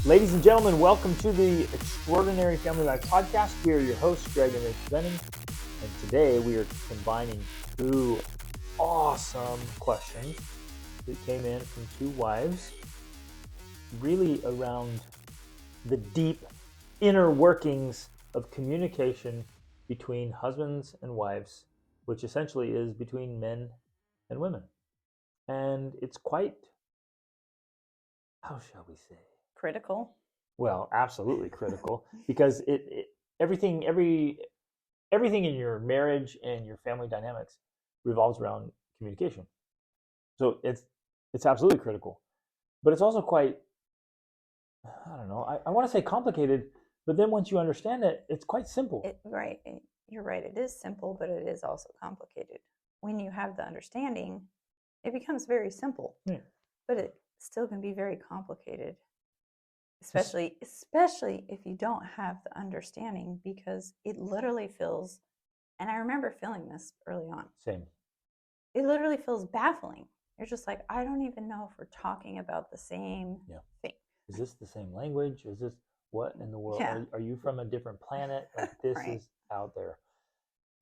Ladies and gentlemen, welcome to the Extraordinary Family Life Podcast. We are your hosts, Greg and Rachel Benning, and today we are combining two awesome questions that came in from two wives, really around the deep inner workings of communication between husbands and wives, which essentially is between men and women. And it's quite, how shall we say? Critical. Well, absolutely critical, because everything in your marriage and your family dynamics revolves around communication. So it's absolutely critical, but it's also quite, I don't know, I want to say complicated, but then once you understand it, it's quite simple. You're right. It is simple, but it is also complicated. When you have the understanding, it becomes very simple, but it still can be very complicated. Especially if you don't have the understanding, because it literally feels, and I remember feeling this early on. Same. It literally feels baffling. You're just like, I don't even know if we're talking about the same thing. Is this the same language? Is this what in the world? Yeah. Are you from a different planet? Like this Right. is out there.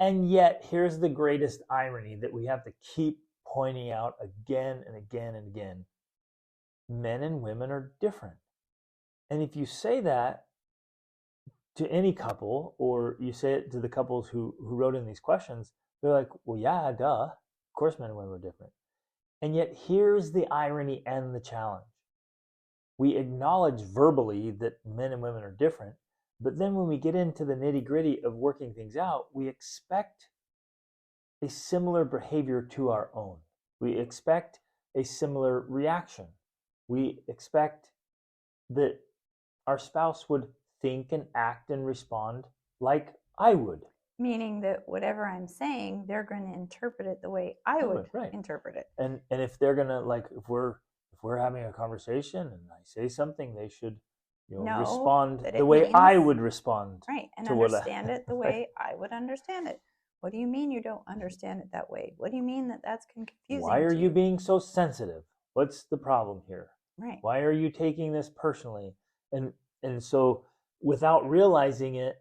And yet, here's the greatest irony that we have to keep pointing out again and again and again. Men and women are different. And if you say that to any couple, or you say it to the couples who wrote in these questions, they're like, well, yeah, duh. Of course men and women are different. And yet here's the irony and the challenge. We acknowledge verbally that men and women are different, but then when we get into the nitty-gritty of working things out, we expect a similar behavior to our own. We expect a similar reaction. We expect that our spouse would think and act and respond like I would. Meaning that whatever I'm saying, they're going to interpret it the way I would interpret it. And if they're going to, like, if we're having a conversation and I say something, they should respond the way I would respond. Right, and understand it the way I would understand it. What do you mean you don't understand it that way? What do you mean that that's confusing? Why are you being so sensitive? What's the problem here? Right. Why are you taking this personally? And so without realizing it,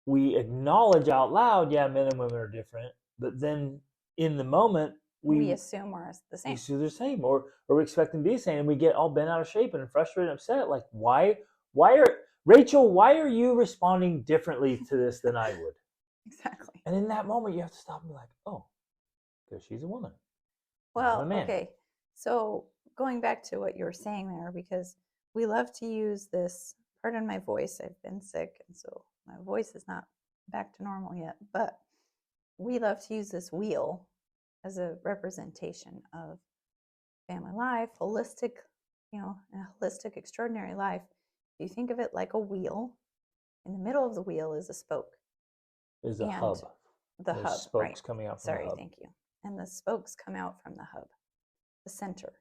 we acknowledge out loud, yeah, men and women are different. But then in the moment, we assume we're the same. We assume they're the same, or we expect them to be the same, and we get all bent out of shape and frustrated and upset. Like, why are you responding differently to this than I would? Exactly. And in that moment, you have to stop and be like, oh, because she's a woman. Well, okay. So going back to what you were saying there, because we love to use this, pardon my voice, I've been sick, and so my voice is not back to normal yet, but we love to use this wheel as a representation of family life, holistic, a holistic, extraordinary life. If you think of it like a wheel, in the middle of the wheel is a spoke. Is a hub. The hub, spokes coming out from the hub. Thank you. And the spokes come out from the hub, the center.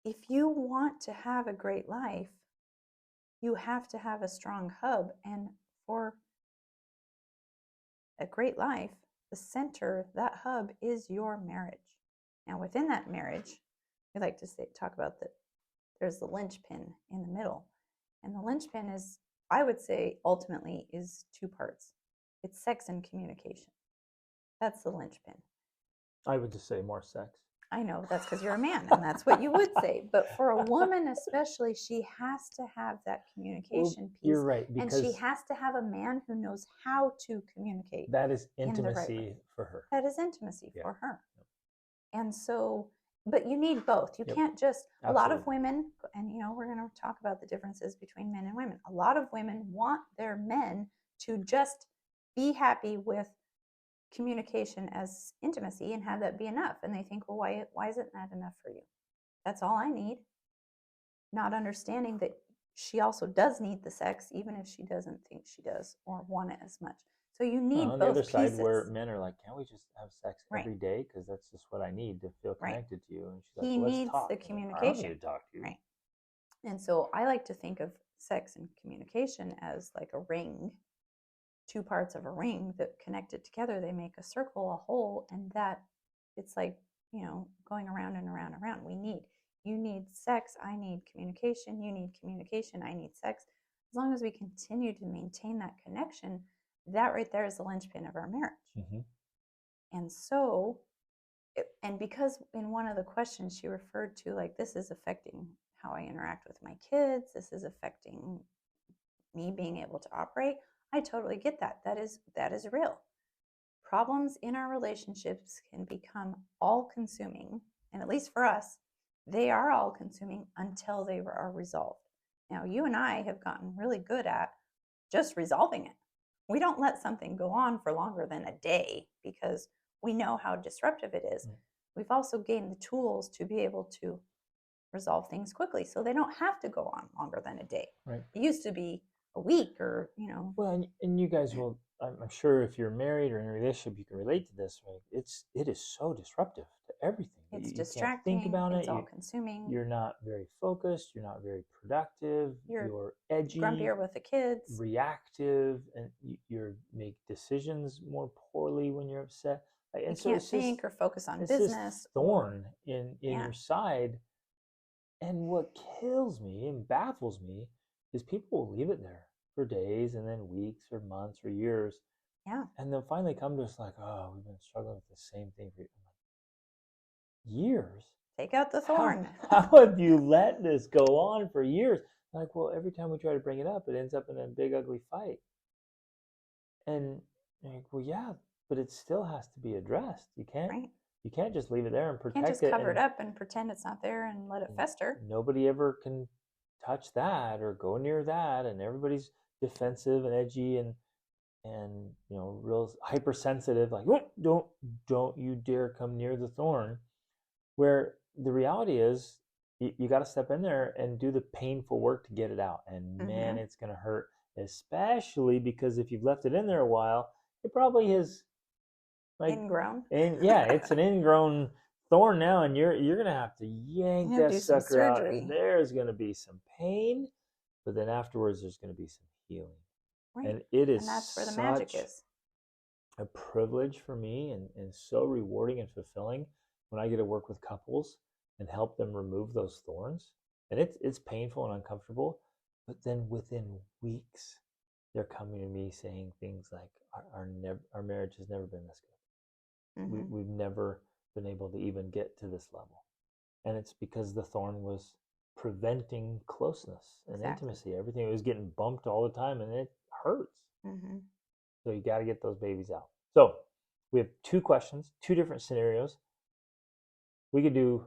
If you want to have a great life, you have to have a strong hub. And for a great life, the center, that hub is your marriage. Now, within that marriage, we like to talk about that there's the linchpin in the middle. And the linchpin is, I would say, ultimately is two parts. It's sex and communication. That's the linchpin. I would just say more sex. I know, that's because you're a man, and that's what you would say. But for a woman especially, she has to have that communication piece. You're right. And she has to have a man who knows how to communicate. That is intimacy for her. That is intimacy for her. And so, but you need both. You can't just, a lot of women, and we're going to talk about the differences between men and women. A lot of women want their men to just be happy with communication as intimacy and have that be enough. And they think, well, why isn't that enough for you? That's all I need. Not understanding that she also does need the sex, even if she doesn't think she does or want it as much. So you need both on the other pieces. side, where men are like, can't we just have sex every day? Because that's just what I need to feel connected to you. And she's like, he well, needs let's talk. the communication. I don't need to talk to you. Right. And so I like to think of sex and communication as like a ring. Two parts of a ring that connected together, they make a circle, a hole, and that it's like, going around and around and around. We need You need sex, I need communication. You need communication, I need sex. As long as we continue to maintain that connection, that right there is the linchpin of our marriage. Mm-hmm. And so, and because in one of the questions she referred to, like, this is affecting how I interact with my kids, this is affecting me being able to operate. I totally get that. That is real. Problems in our relationships can become all consuming, and at least for us, they are all consuming until they are resolved. Now, you and I have gotten really good at just resolving it. We don't let something go on for longer than a day because we know how disruptive it is. We've also gained the tools to be able to resolve things quickly so they don't have to go on longer than a day. Right. It used to be a week or, Well, and you guys will, I'm sure if you're married or in a relationship, you can relate to this, right? It is so disruptive to everything. It's you distracting. Can't think about it's it. all consuming. You're not very focused. You're not very productive. You're edgy. Grumpier with the kids. Reactive, and you make decisions more poorly when you're upset. And you so can't think or focus on business. This thorn in your side. And what kills me and baffles me is people will leave it there for days and then weeks or months or years. Yeah. And they'll finally come to us like, oh, we've been struggling with the same thing for years. Take out the thorn. How have you let this go on for years? Like, well, every time we try to bring it up, it ends up in a big, ugly fight. And like, well, yeah, but it still has to be addressed. You can't. Right. You can't just leave it there and protect it. You can't just cover it up and pretend it's not there and let it fester. Nobody ever can touch that or go near that, and everybody's defensive and edgy and real hypersensitive. Like, oh, don't you dare come near the thorn. Where the reality is, you got to step in there and do the painful work to get it out. And man, it's going to hurt, especially because if you've left it in there a while, it probably is. Like, ingrown. It's an ingrown thorn now, and you're gonna have to yank that sucker out, and there's gonna be some pain, but then afterwards there's gonna be some healing. Right. And it is, and that's where the magic is. A privilege for me, and so rewarding and fulfilling when I get to work with couples and help them remove those thorns. And it's painful and uncomfortable, but then within weeks they're coming to me saying things like, our marriage has never been this good. We've never been able to even get to this level. And it's because the thorn was preventing closeness and intimacy. Everything was getting bumped all the time, and it hurts. So you got to get those babies out. So we have 2 questions, 2 different scenarios. We could do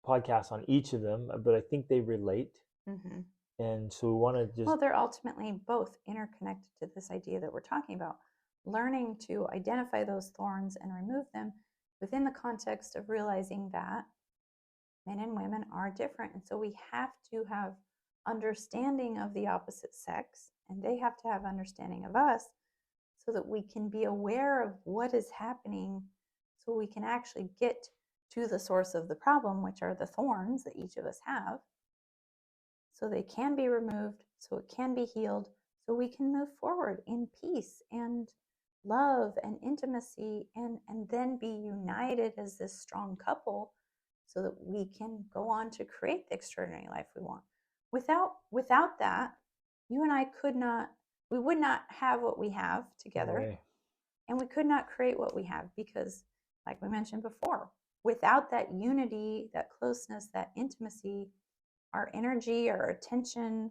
podcasts on each of them, but I think they relate. And so we want to just... Well, they're ultimately both interconnected to this idea that we're talking about. Learning to identify those thorns and remove them within the context of realizing that men and women are different. And so we have to have understanding of the opposite sex, and they have to have understanding of us so that we can be aware of what is happening, so we can actually get to the source of the problem, which are the thorns that each of us have, so they can be removed, so it can be healed, so we can move forward in peace and love and intimacy, and then be united as this strong couple so that we can go on to create the extraordinary life we want. Without that, you and I we would not have what we have together, and we could not create what we have, because, like we mentioned before, without that unity, that closeness, that intimacy, our energy, our attention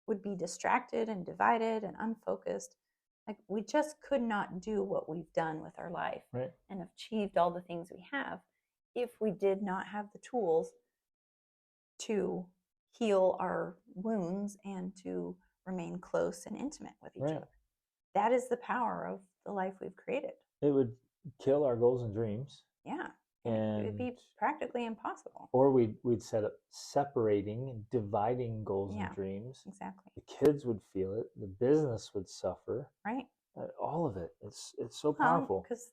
would be distracted and divided and unfocused. Like, we just could not do what we've done with our life and achieved all the things we have if we did not have the tools to heal our wounds and to remain close and intimate with each other. That is the power of the life we've created. It would kill our goals and dreams. Yeah. And it would be practically impossible. Or we'd set up separating and dividing goals and dreams. Exactly. The kids would feel it. The business would suffer. Right. All of it. It's so powerful. Because,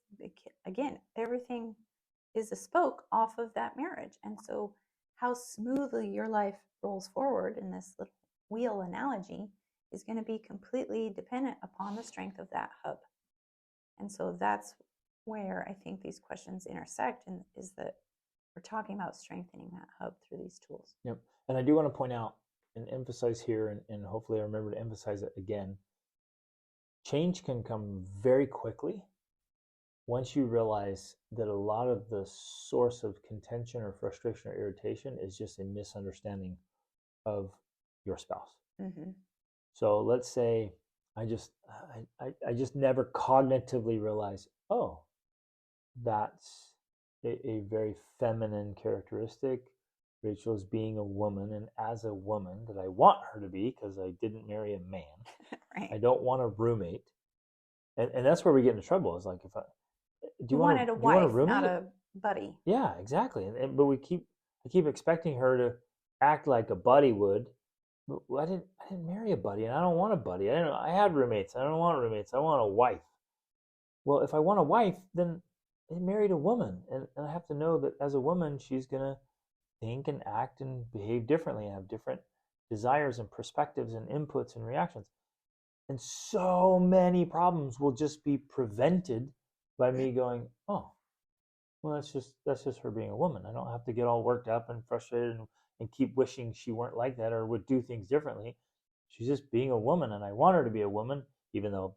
again, everything is a spoke off of that marriage. And so how smoothly your life rolls forward in this little wheel analogy is going to be completely dependent upon the strength of that hub. And so that's where I think these questions intersect, and is that we're talking about strengthening that hub through these tools. Yep. And I do want to point out and emphasize here, and hopefully I remember to emphasize it again. Change can come very quickly once you realize that a lot of the source of contention or frustration or irritation is just a misunderstanding of your spouse. Mm-hmm. So let's say I just never cognitively realize, oh, that's a very feminine characteristic. Rachel is being a woman, and as a woman that I want her to be, because I didn't marry a man, right. I don't want a roommate, and that's where we get into trouble. Is like, if I you wanted a wife, not a buddy. Yeah, exactly. But I keep expecting her to act like a buddy would. But I didn't marry a buddy, and I don't want a buddy. I had roommates. I don't want roommates. I want a wife. Well, if I want a wife, then I married a woman, and I have to know that as a woman, she's gonna think and act and behave differently, and have different desires and perspectives and inputs and reactions. And so many problems will just be prevented by me going, oh, well, that's just her being a woman. I don't have to get all worked up and frustrated and keep wishing she weren't like that or would do things differently. She's just being a woman, and I want her to be a woman, even though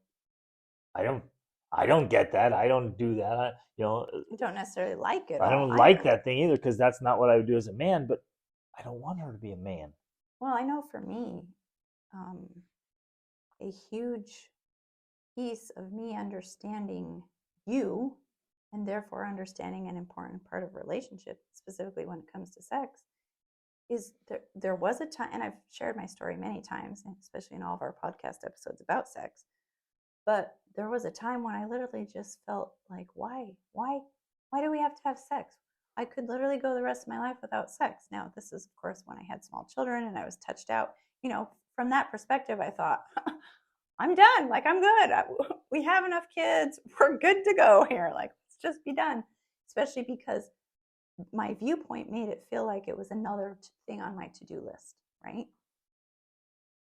I don't get that. I don't do that. I don't necessarily like it. I don't like that thing either, because that's not what I would do as a man. But I don't want her to be a man. Well, I know for me, a huge piece of me understanding you, and therefore understanding an important part of relationship, specifically when it comes to sex, is there was a time, and I've shared my story many times, especially in all of our podcast episodes about sex, but there was a time when I literally just felt like, why do we have to have sex? I could literally go the rest of my life without sex. Now, this is, of course, when I had small children and I was touched out. From that perspective, I thought, I'm done. Like, I'm good. We have enough kids. We're good to go here. Like, let's just be done. Especially because my viewpoint made it feel like it was another thing on my to-do list, right?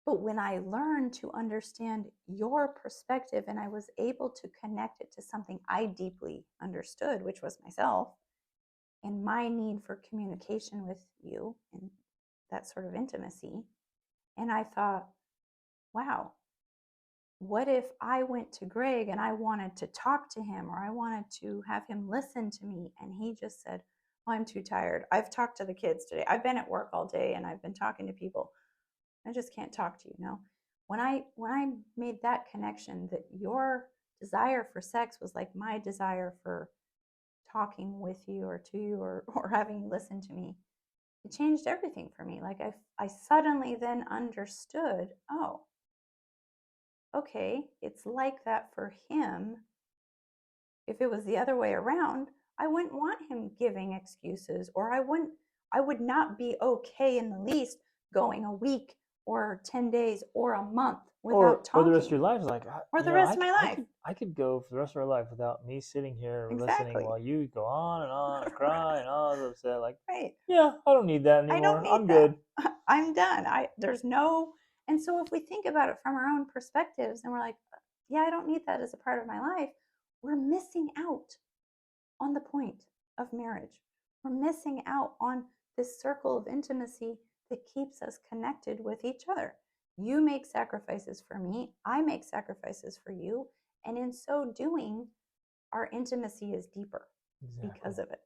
But when I learned to understand your perspective and I was able to connect it to something I deeply understood, which was myself, and my need for communication with you and that sort of intimacy, and I thought, wow, what if I went to Greg and I wanted to talk to him, or I wanted to have him listen to me, and he just said, oh, I'm too tired. I've talked to the kids today. I've been at work all day and I've been talking to people. I just can't talk to you. When I made that connection, that your desire for sex was like my desire for talking with you or to you or having you listen to me, it changed everything for me. Like I suddenly then understood, oh, okay, it's like that for him. If it was the other way around, I wouldn't want him giving excuses, or I would not be okay in the least going a week or 10 days or a month without talking. Or the rest of your life, like, or the rest of my life. I could go for the rest of our life without me sitting here Exactly. listening while you go on and cry and all this upset. Like, right. Yeah, I don't need that anymore. I'm good. I'm done. And so if we think about it from our own perspectives and we're like, yeah, I don't need that as a part of my life, we're missing out on the point of marriage. We're missing out on this circle of intimacy that keeps us connected with each other. You make sacrifices for me. I make sacrifices for you. And in so doing, our intimacy is deeper because of it.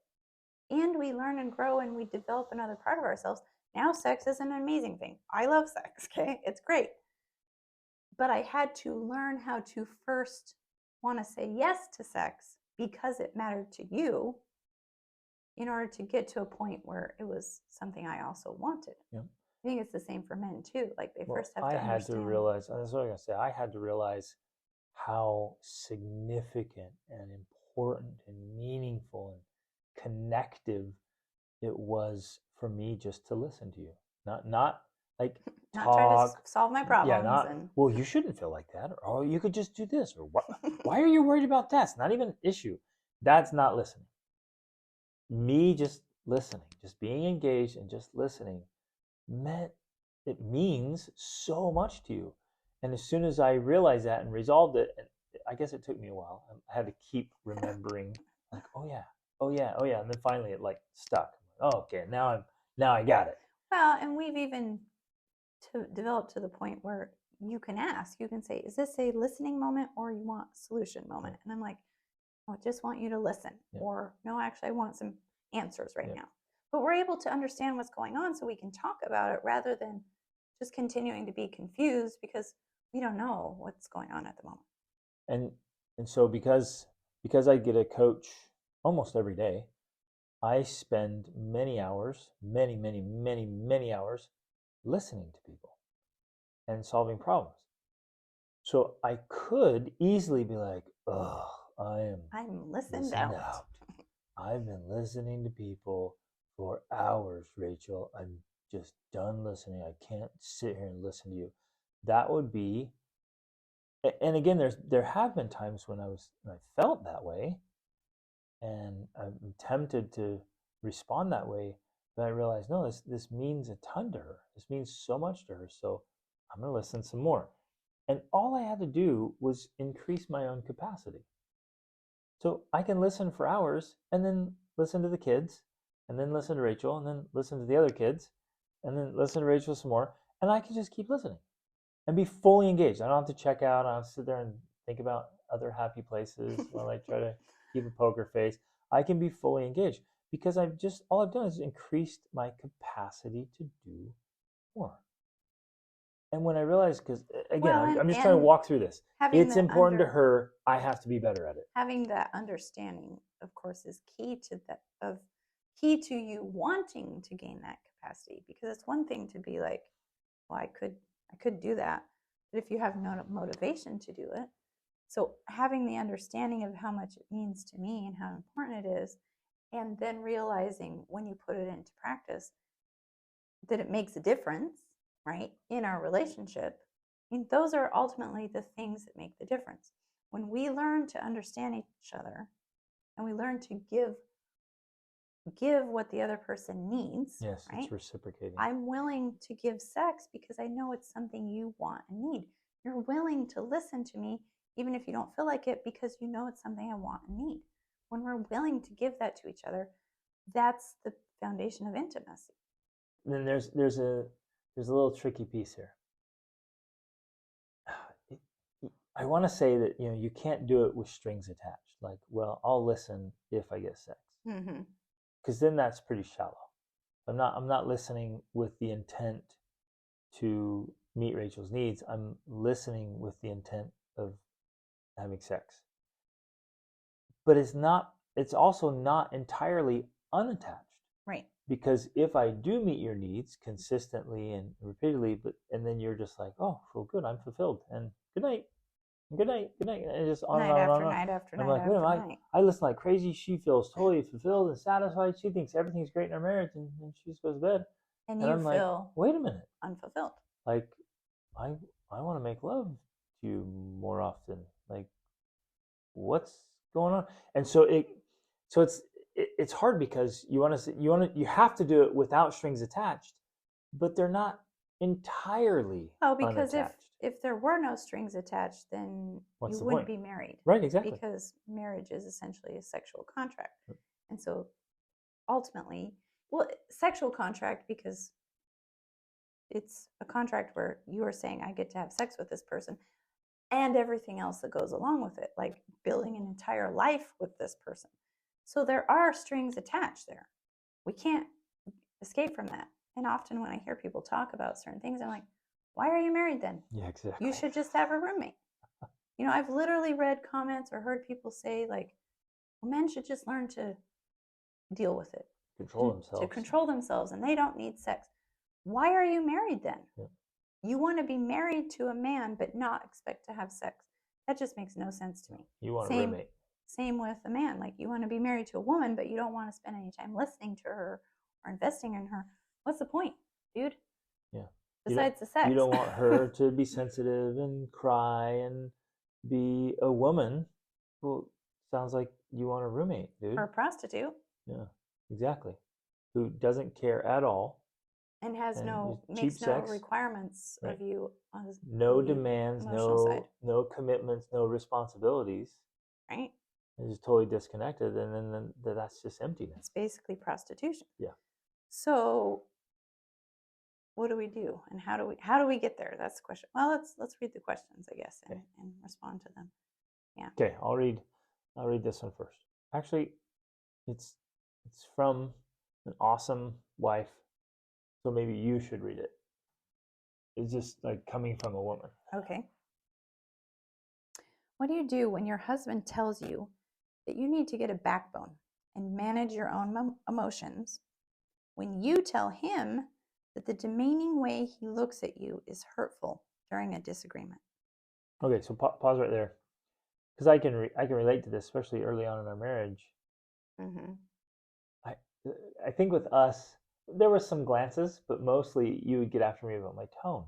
And we learn and grow and we develop another part of ourselves. Now sex is an amazing thing. I love sex, okay? It's great. But I had to learn how to first want to say yes to sex because it mattered to you, in order to get to a point where it was something I also wanted. Yeah. I think it's the same for men too. Like they first have to understand. I had to realize, that's what I was going to say, I had to realize how significant and important and meaningful and connective it was for me just to listen to you. Not like not talk. Try to solve my problems. Yeah, well, you shouldn't feel like that. Or you could just do this. Or why are you worried about that? It's not even an issue. That's not listening. Me just listening, just being engaged and just listening it means so much to you. And as soon as I realized that and resolved it, I guess it took me a while. I had to keep remembering, like, oh yeah, oh yeah, and then finally it like stuck. Oh, okay, now I got it. Well, and we've even developed to the point where you can ask, you can say, is this a listening moment or you want a solution moment? Yeah. And I'm like, I just want you to listen. Yeah. Or no, actually, I want some answers right Yeah. now. But we're able to understand what's going on so we can talk about it rather than just continuing to be confused because we don't know what's going on at the moment. And so because I get a coach almost every day, I spend many hours, many hours listening to people and solving problems. So I could easily be like, oh, I'm listened out. I've been listening to people for hours, Rachel. I'm just done listening. I can't sit here and listen to you. That would be, and again, there have been times when I felt that way, and I'm tempted to respond that way, but I realized no, this means a ton to her. This means so much to her. So I'm gonna listen some more. And all I had to do was increase my own capacity. So I can listen for hours and then listen to the kids and then listen to Rachel and then listen to the other kids and then listen to Rachel some more. And I can just keep listening and be fully engaged. I don't have to check out. I don't have to sit there and think about other happy places while I try to keep a poker face. I can be fully engaged because all I've done is increased my capacity to do more. And when I realized, because again, Well, I'm just trying to walk through this. It's important to her. I have to be better at it. Having that understanding, of course, is key to you wanting to gain that capacity. Because it's one thing to be like, well, I could do that, but if you have no motivation to do it, so having the understanding of how much it means to me and how important it is, and then realizing when you put it into practice that it makes a difference, right, in our relationship. I mean, those are ultimately the things that make the difference. When we learn to understand each other and we learn to give what the other person needs, yes, right? It's reciprocating. I'm willing to give sex because I know it's something you want and need. You're willing to listen to me even if you don't feel like it because you know it's something I want and need. When we're willing to give that to each other, that's the foundation of intimacy. And then there's a little tricky piece here. I want to say that you can't do it with strings attached. Like, well, I'll listen if I get sex, because then that's pretty shallow. I'm not listening with the intent to meet Rachel's needs. I'm listening with the intent of having sex. But it's also not entirely unattached. Right. Because if I do meet your needs consistently and repeatedly, and then you're just like, oh, well, good, I'm fulfilled, and good night, and just on and on and on. Night after night. I'm like, wait a minute, I listen like crazy. She feels totally fulfilled and satisfied. She thinks everything's great in our marriage, and she just goes to bed. And you I'm like, feel wait a minute, unfulfilled. like, I want to make love to you more often. Like, what's going on? And so it's hard because you have to do it without strings attached, but they're not entirely because unattached. if there were no strings attached, then you wouldn't be married. Right, exactly. Because marriage is essentially a sexual contract. And so ultimately, sexual contract because it's a contract where you are saying I get to have sex with this person and everything else that goes along with it, like building an entire life with this person. So there are strings attached there. We can't escape from that. And often when I hear people talk about certain things, I'm like, why are you married then? Yeah, exactly. You should just have a roommate. I've literally read comments or heard people say, like, well, men should just learn to deal with it. To control themselves, and they don't need sex. Why are you married then? Yeah. You want to be married to a man but not expect to have sex. That just makes no sense to me. You want a roommate. Same with a man. Like, you want to be married to a woman, but you don't want to spend any time listening to her or investing in her. What's the point, dude? Yeah. Besides the sex. You don't want her to be sensitive and cry and be a woman. Well, sounds like you want a roommate, dude. Or a prostitute. Yeah, exactly. Who doesn't care at all. And makes no requirements of you. No demands, no commitments, no responsibilities. Right. It's just totally disconnected, and then that's just emptiness. It's basically prostitution. Yeah. So what do we do, and how do we get there? That's the question. Well, let's read the questions, I guess, and respond to them. Yeah. Okay, I'll read this one first. Actually, it's from an awesome wife, so maybe you should read it. It's just like coming from a woman. Okay. What do you do when your husband tells you that you need to get a backbone and manage your own emotions, when you tell him that the demeaning way he looks at you is hurtful during a disagreement? Okay, so pause right there, because I can relate to this, especially early on in our marriage. Mm-hmm. I think with us, there were some glances, but mostly you would get after me about my tone.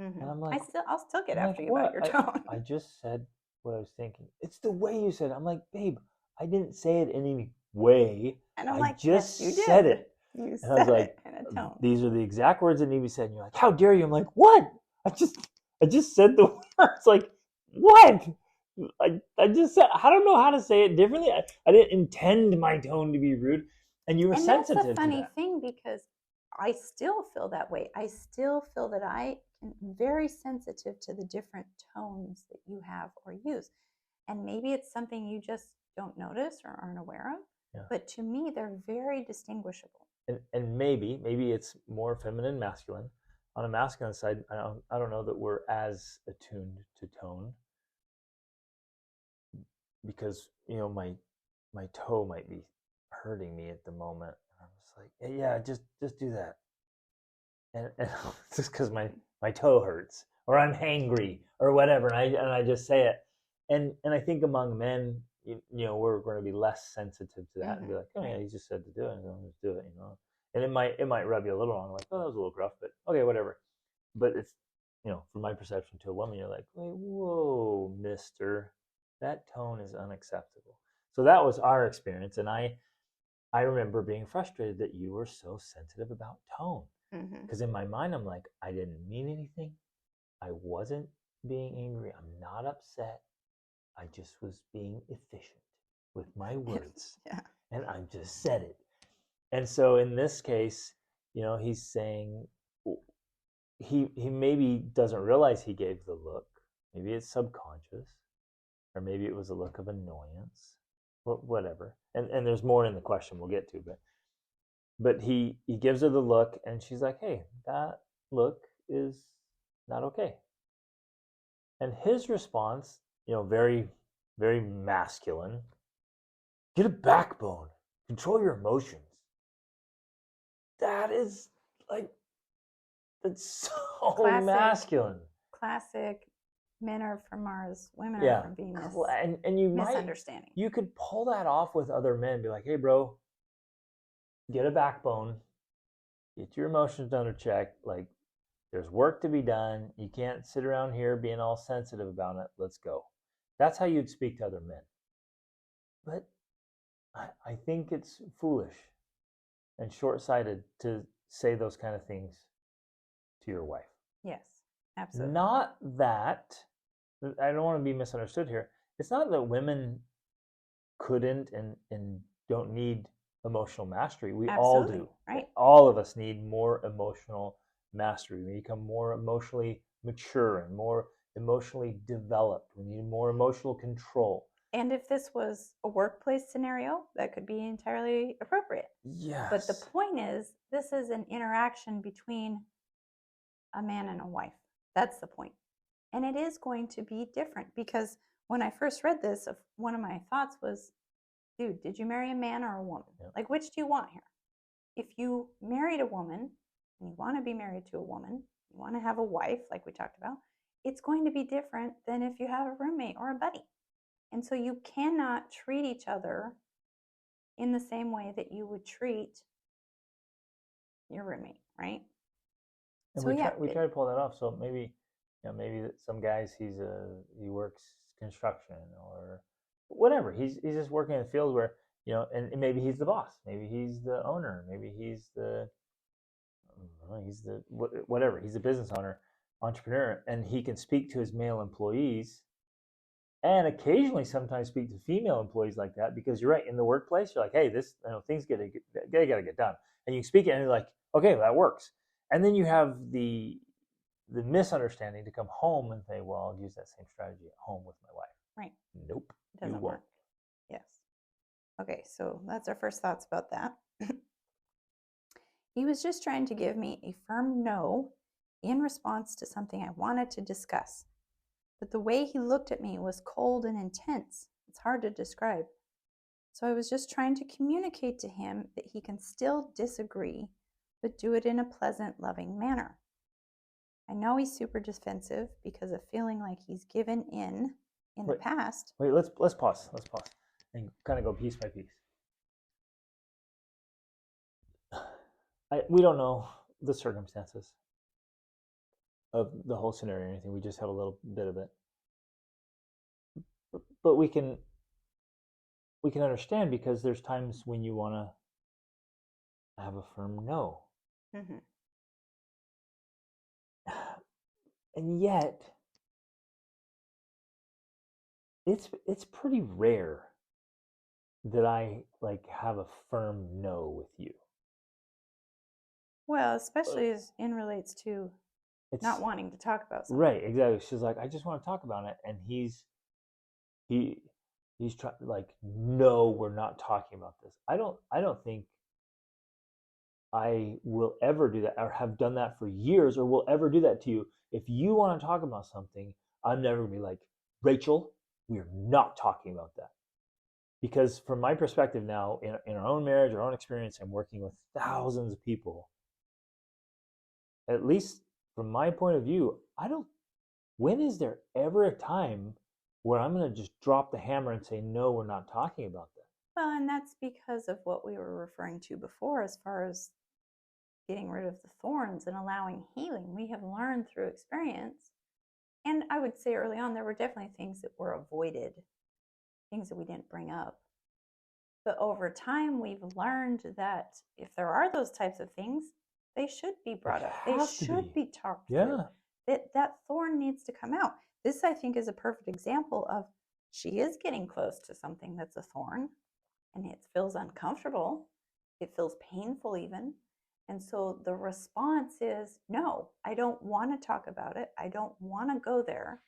Mm-hmm. And I'm like, I'll still get I'm after like, you about your tone. I just said what I was thinking. It's the way you said it. I'm like, babe, I didn't say it any way. And I'm I like, just yes, you said did. it. You And said I was like, it in a tone. these are the exact words that need to be said. And you're like, how dare you? I'm like, what? I just said the words. Like, what? I just said, I don't know how to say it differently. I didn't intend my tone to be rude. And you were sensitive to that. That's the funny thing, because I still feel that way. I still feel that I am very sensitive to the different tones that you have or use. And maybe it's something you just don't notice or aren't aware of. Yeah. But to me, they're very distinguishable. And maybe it's more feminine, masculine. On a masculine side, I don't know that we're as attuned to tone, because my toe might be hurting me at the moment. I'm just like, yeah, just do that, and just because my toe hurts, or I'm hangry, or whatever, and I just say it, and I think among men, we're going to be less sensitive to that, and be like, oh yeah, he just said to do it, so just do it, and it might rub you a little wrong, like, oh, that was a little gruff, but okay, whatever. But it's, from my perception to a woman, you're like, wait, whoa, mister, that tone is unacceptable. So that was our experience, and I remember being frustrated that you were so sensitive about tone, because in my mind, I'm like, I didn't mean anything. I wasn't being angry. I'm not upset. I just was being efficient with my words. Yeah. And I just said it. And so in this case, he's saying he maybe doesn't realize he gave the look. Maybe it's subconscious, or maybe it was a look of annoyance, whatever. And there's more in the question we'll get to, but he gives her the look, and she's like, hey, that look is not okay. And his response, very, very masculine: get a backbone, control your emotions. That is like, that's so masculine. Classic. Men are from Mars, women are from Venus. And you misunderstanding. You could pull that off with other men, be like, hey, bro, get a backbone, get your emotions under check. Like, there's work to be done. You can't sit around here being all sensitive about it. Let's go. That's how you'd speak to other men. But I think it's foolish and short-sighted to say those kind of things to your wife. Yes, absolutely. Not that, I don't want to be misunderstood here. It's not that women couldn't and don't need emotional mastery. We all do. Right. All of us need more emotional mastery. We become more emotionally mature and more emotionally developed. We need more emotional control. And if this was a workplace scenario, that could be entirely appropriate. Yes. But the point is, this is an interaction between a man and a wife. That's the point. And it is going to be different, because when I first read this, one of my thoughts was, dude, did you marry a man or a woman? Yeah. Like, which do you want here? If you married a woman and you want to be married to a woman, you want to have a wife, like we talked about, it's going to be different than if you have a roommate or a buddy. And so you cannot treat each other in the same way that you would treat your roommate, right? And so we try to pull that off. So maybe, maybe some guys, he works construction or whatever. He's just working in a field where, and maybe he's the boss, maybe he's the owner, maybe he's the whatever. He's a business owner, entrepreneur, and he can speak to his male employees and occasionally sometimes speak to female employees like that, because you're right, in the workplace you're like, hey, this, things gotta get done, and you speak it and you're like, okay, well, that works. And then you have the misunderstanding to come home and say, well, I'll use that same strategy at home with my wife. Right. Nope. It doesn't work. Yes. Okay, so that's our first thoughts about that. He was just trying to give me a firm no in response to something I wanted to discuss. But the way he looked at me was cold and intense. It's hard to describe. So I was just trying to communicate to him that he can still disagree, but do it in a pleasant, loving manner. I know he's super defensive because of feeling like he's given in the past. Wait, let's pause. Let's pause and kind of go piece by piece. We don't know the circumstances of the whole scenario or anything. We just have a little bit of it. But we can understand, because there's times when you want to have a firm no. Mm-hmm. And yet it's pretty rare that I have a firm no with you. Well, especially as in relates to not wanting to talk about something. Right, exactly. She's like, I just want to talk about it, and he's trying, like, no, we're not talking about this. I don't think I will ever do that, or have done that for years, or will ever do that to you. If you want to talk about something, I'm never gonna be like, Rachel, we're not talking about that. Because from my perspective now, in our own marriage, our own experience, I'm working with thousands of people. At least from my point of view, when is there ever a time where I'm going to just drop the hammer and say, no, we're not talking about that? Well, and that's because of what we were referring to before, as far as getting rid of the thorns and allowing healing. We have learned through experience. And I would say early on, there were definitely things that were avoided, things that we didn't bring up. But over time, we've learned that if there are those types of things, they should be brought up. They should be talked through. That thorn needs to come out. This, I think, is a perfect example of, she is getting close to something that's a thorn, and it feels uncomfortable. It feels painful even. And so the response is, no, I don't want to talk about it. I don't want to go there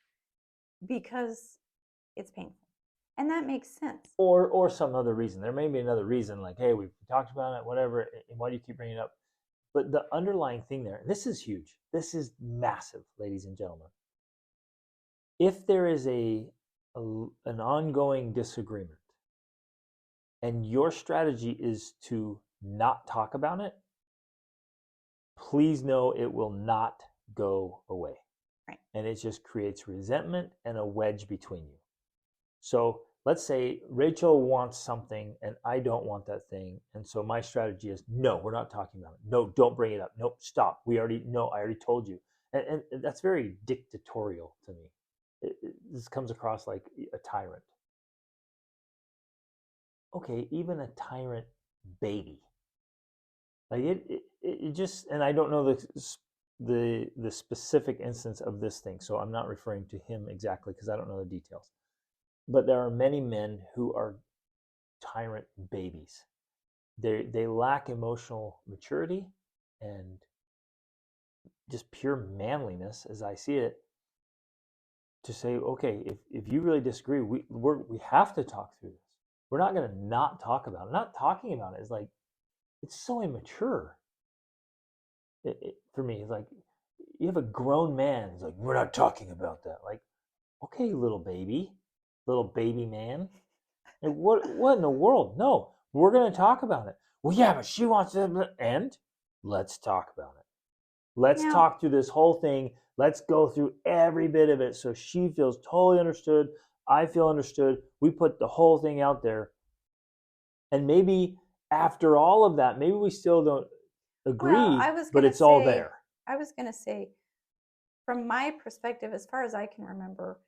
because it's painful. And that makes sense. Or some other reason. There may be another reason, like, hey, we've talked about it, whatever, and why do you keep bringing it up? But the underlying thing there, and this is huge, this is massive, ladies and gentlemen. If there is an ongoing disagreement, and your strategy is to not talk about it, please know it will not go away. Right. And it just creates resentment and a wedge between you. So let's say Rachel wants something and I don't want that thing. And so my strategy is, no, we're not talking about it. No, don't bring it up. Nope, stop. I already told you. And that's very dictatorial to me. This comes across like a tyrant. Okay, even a tyrant baby. Like it just, and I don't know the specific instance of this thing, so I'm not referring to him exactly because I don't know the details. But there are many men who are tyrant babies. They lack emotional maturity and just pure manliness, as I see it, to say, okay, if you really disagree, we have to talk through this. We're not going to not talk about it. Not talking about it is like, it's so immature. For me, it's like, you have a grown man. It's like, we're not talking about that. Like, okay, little baby man. Like, what in the world? No, we're going to talk about it. Well, yeah, but she wants to, and let's talk about it. Let's talk through this whole thing. Let's go through every bit of it so she feels totally understood. I feel understood. We put the whole thing out there. And maybe after all of that, maybe we still don't agree, but it's all there. I was going to say, from my perspective, as far as I can remember,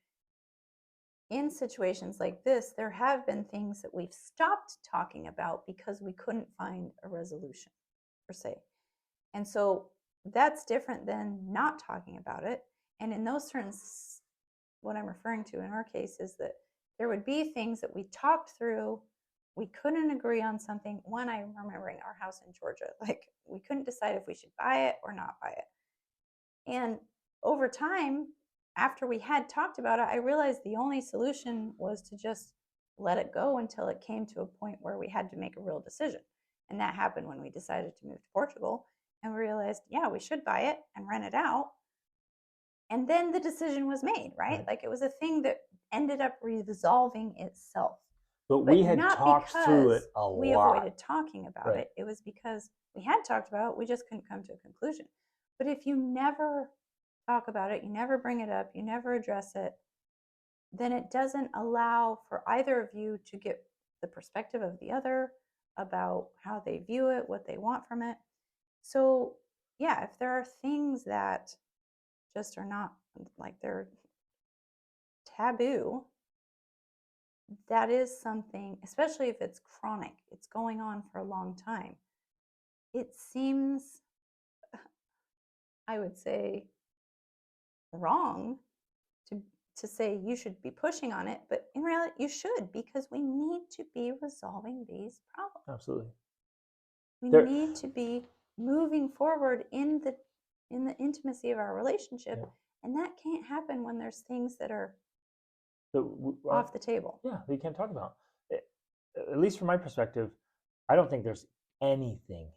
in situations like this, there have been things that we've stopped talking about because we couldn't find a resolution, per se. And so that's different than not talking about it. And in those certain what I'm referring to in our case is that there would be things that we talked through. We couldn't agree on something. One, I'm remembering our house in Georgia. Like, we couldn't decide if we should buy it or not buy it. And over time, after we had talked about it, I realized the only solution was to just let it go until it came to a point where we had to make a real decision. And that happened when we decided to move to Portugal and we realized, yeah, we should buy it and rent it out. And then the decision was made, right? Like, it was a thing that ended up resolving itself. But we had talked through it a lot. We avoided talking about it. It was because we had talked about it, we just couldn't come to a conclusion. But if you never talk about it, you never bring it up, you never address it, then it doesn't allow for either of you to get the perspective of the other about how they view it, what they want from it. So, yeah, if there are things that just are not, like, they're taboo, that is something, especially if it's chronic, it's going on for a long time. It seems, I would say, wrong to say you should be pushing on it, but in reality you should, because we need to be resolving these problems. Absolutely. We need to be moving forward in the intimacy of our relationship, and that can't happen when there's things that are off the table. Yeah, we can't talk about. At least from my perspective, I don't think there's anything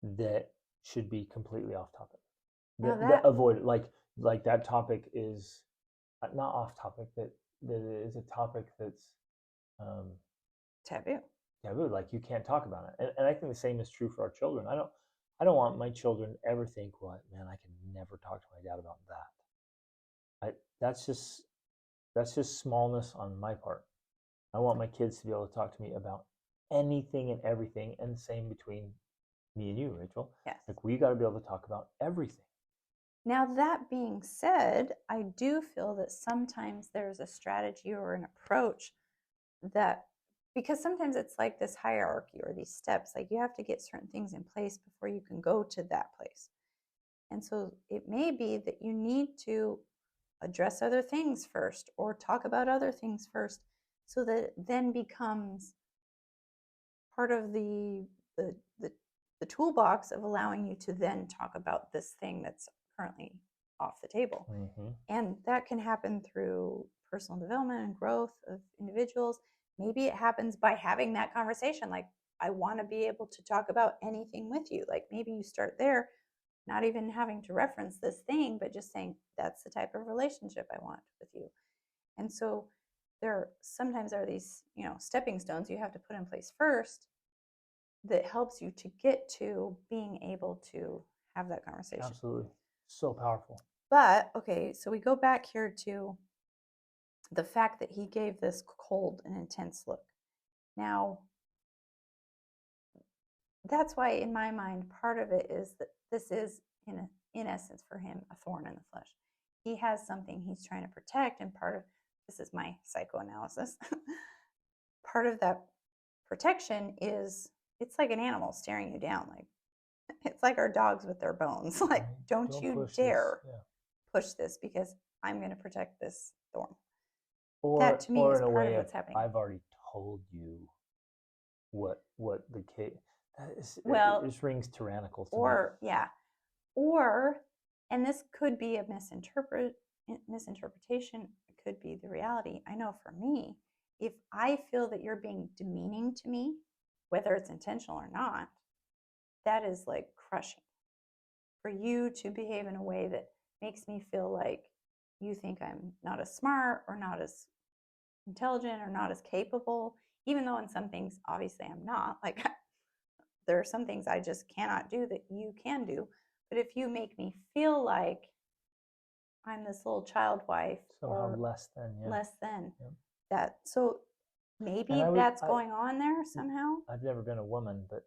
that should be completely off topic. That avoid, like that topic is not off topic, that is a topic that's taboo. Like, you can't talk about it. And I think the same is true for our children. I don't want my children to ever think, well, man, I can never talk to my dad about that. That's just smallness on my part. I want my kids to be able to talk to me about anything and everything, and the same between me and you, Rachel. Yes. Like, we got to be able to talk about everything. Now, that being said, I do feel that sometimes there's a strategy or an approach that, because sometimes it's like this hierarchy or these steps, like you have to get certain things in place before you can go to that place. And so it may be that you need to address other things first or talk about other things first, so that it then becomes part of the toolbox of allowing you to then talk about this thing that's currently off the table. Mm-hmm. And that can happen through personal development and growth of individuals. Maybe it happens by having that conversation, like, I want to be able to talk about anything with you. Like, maybe you start there, not even having to reference this thing, but just saying, that's the type of relationship I want with you. And so there sometimes are these, stepping stones you have to put in place first that helps you to get to being able to have that conversation. Absolutely. So powerful. But, okay, so we go back here to the fact that he gave this cold and intense look. Now, that's why, in my mind, part of it is that this is, in essence, for him, a thorn in the flesh. He has something he's trying to protect, and part of, this is my psychoanalysis, part of that protection is, it's like an animal staring you down. Like, it's like our dogs with their bones. Like, don't you dare push this, because I'm going to protect this thorn. That, to me, is part of what's happening. I've already told you what the case. Well, it just rings tyrannical to me. Or, and this could be a misinterpretation. It could be the reality. I know for me, if I feel that you're being demeaning to me, whether it's intentional or not, that is like crushing. For you to behave in a way that makes me feel like you think I'm not as smart or not as intelligent or not as capable, even though in some things, obviously, I'm not. Like, there are some things I just cannot do that you can do. But if you make me feel like I'm this little child wife, somehow less than, that, so maybe that's going on there somehow. I've never been a woman, but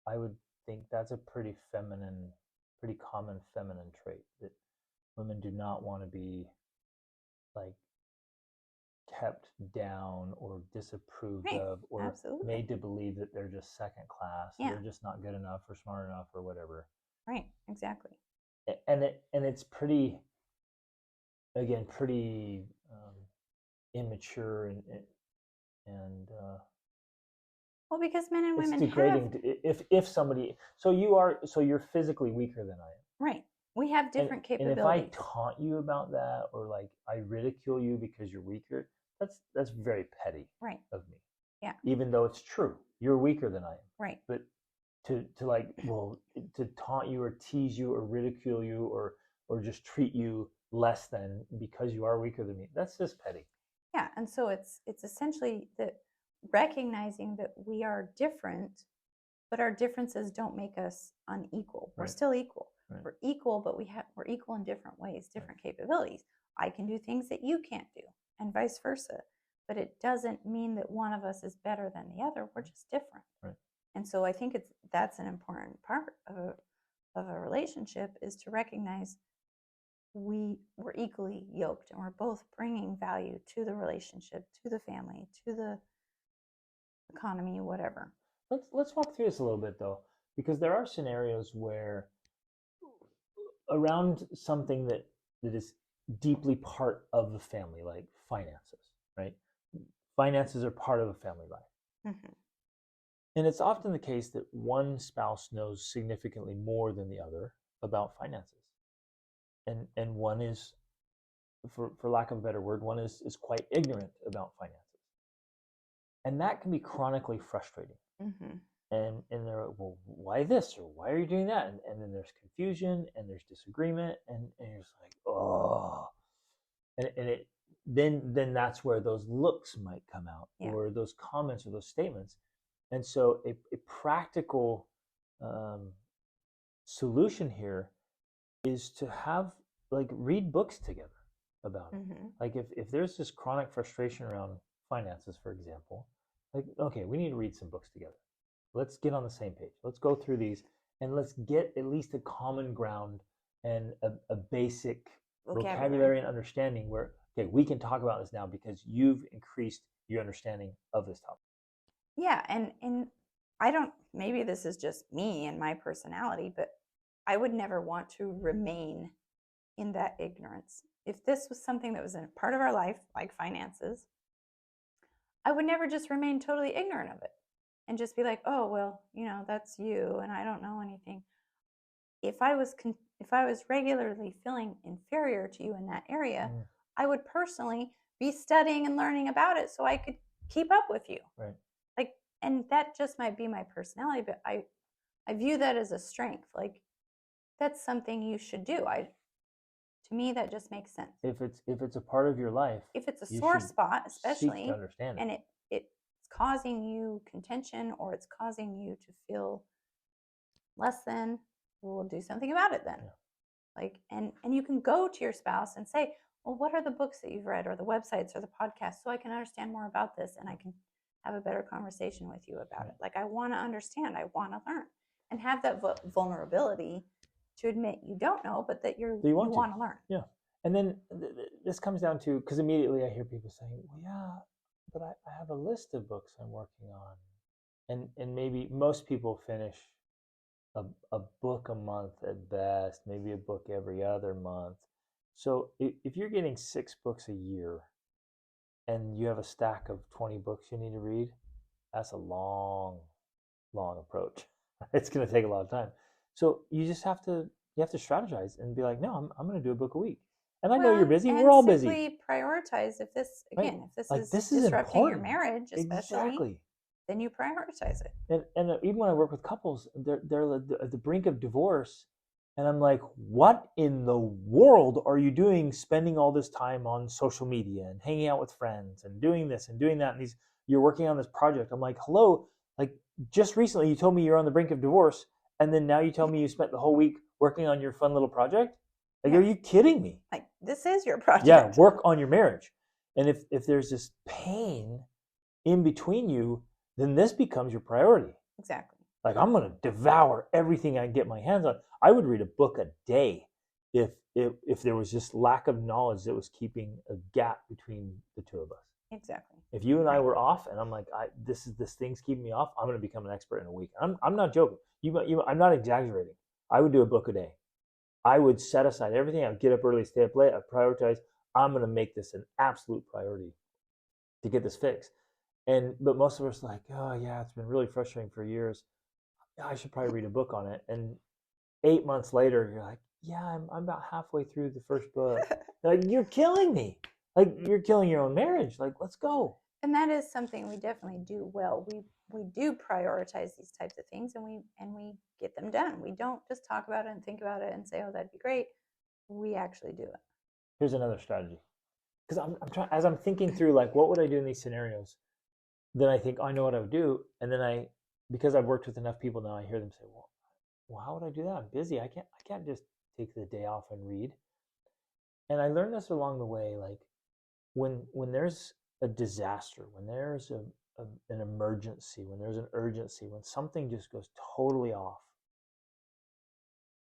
I would think that's a pretty common feminine trait, that women do not want to be, like, kept down or disapproved of, or made to believe that they're just second class, they're just not good enough or smart enough or whatever. Right, exactly. And it's pretty, again, pretty immature and Well, because men and it's women have, degrading if somebody, so you're physically weaker than I am. right, we have And different and if I capabilities. taunt you about that, or like I ridicule you because you're weaker, that's very petty Right. of me. Yeah. Even though it's true, you're weaker than I am. Right. But to like, well, to taunt you or tease you or ridicule you or just treat you less than because you are weaker than me, that's just petty. Yeah. And so it's essentially that recognizing that we are different, but our differences don't make us unequal. We're Right. still equal. Right. We're equal, but we're equal in different ways, different capabilities. I can do things that you can't do, and vice versa. But it doesn't mean that one of us is better than the other. We're just different. Right. And so I think that's an important part of a relationship, is to recognize we're equally yoked and we're both bringing value to the relationship, to the family, to the economy, whatever. Let's walk through this a little bit though, because there are scenarios where around something that is deeply part of the family, like finances, right? Finances are part of a family life. Mm-hmm. And it's often the case that one spouse knows significantly more than the other about finances. And one is, for lack of a better word, one is quite ignorant about finances. And that can be chronically frustrating. Mm-hmm. And they're like, well, why this, or why are you doing that? And then there's confusion and there's disagreement, and you're just like, oh. And it then that's where those looks might come out, Yeah. or those comments or those statements. And so a practical solution here is to have, like, read books together about it. Mm-hmm. Like if there's this chronic frustration around finances, for example, like, okay, we need to read some books together. Let's get on the same page. Let's go through these and let's get at least a common ground and a basic vocabulary and understanding where, okay, we can talk about this now because you've increased your understanding of this topic. Yeah, and I don't, maybe this is just me and my personality, but I would never want to remain in that ignorance. If this was something that was a part of our life, like finances, I would never just remain totally ignorant of it and just be like, oh, well, that's you and I don't know anything. If I was regularly feeling inferior to you in that area, I would personally be studying and learning about it so I could keep up with you. Right. Like, and that just might be my personality, but I view that as a strength. Like, that's something you should do. To me, that just makes sense. If it's a part of your life, if it's a sore spot, especially, seek to understand it. And it's causing you contention, or it's causing you to feel less than, we'll do something about it then. Yeah. Like, and you can go to your spouse and say, well, what are the books that you've read, or the websites, or the podcasts, so I can understand more about this and I can have a better conversation with you about it. Like, I want to understand, I want to learn, and have that vulnerability to admit you don't know, but that you want to learn. Yeah. And then this comes down to, because immediately I hear people saying, well, yeah, but I have a list of books I'm working on. And maybe most people finish a book a month at best, maybe a book every other month. So if you're getting 6 books a year and you have a stack of 20 books you need to read, that's a long approach. It's going to take a lot of time. So you just have to strategize and be like, no, I'm going to do a book a week. And I know you're busy. We're all busy. Simply prioritize. If this, again, right. if this is disrupting your marriage, especially, then you prioritize it. And even when I work with couples, they're at the brink of divorce, and I'm like, what in the world are you doing, spending all this time on social media and hanging out with friends and doing this and doing that, and you're working on this project? I'm like, hello, like, just recently you told me you're on the brink of divorce, and then now you tell me you spent the whole week working on your fun little project? Like, are you kidding me? Like, this is your project. Yeah, work on your marriage. And if there's this pain in between you, then this becomes your priority. Exactly. Like, I'm going to devour everything I can get my hands on. I would read a book a day if there was just lack of knowledge that was keeping a gap between the two of us. Exactly. If you and I were off, and I'm like, this thing's keeping me off, I'm going to become an expert in a week. I'm not joking. I'm not exaggerating. I would do a book a day. I would set aside everything. I would get up early, stay up late. I prioritize. I'm going to make this an absolute priority to get this fixed. But most of us are like, oh yeah, it's been really frustrating for years. I should probably read a book on it. And 8 months later, you're like, yeah, I'm about halfway through the first book. Like, you're killing me. Like, you're killing your own marriage. Like, let's go. And that is something we definitely do well. We do prioritize these types of things, and we get them done. We don't just talk about it and think about it and say, oh, that'd be great. We actually do it. Here's another strategy. Because I'm trying, as I'm thinking through, like, what would I do in these scenarios? Then I think, oh, I know what I would do. And then because I've worked with enough people now, I hear them say, well, how would I do that? I'm busy. I can't just take the day off and read. And I learned this along the way, like, when there's a disaster, when there's an emergency, when there's an urgency, when something just goes totally off,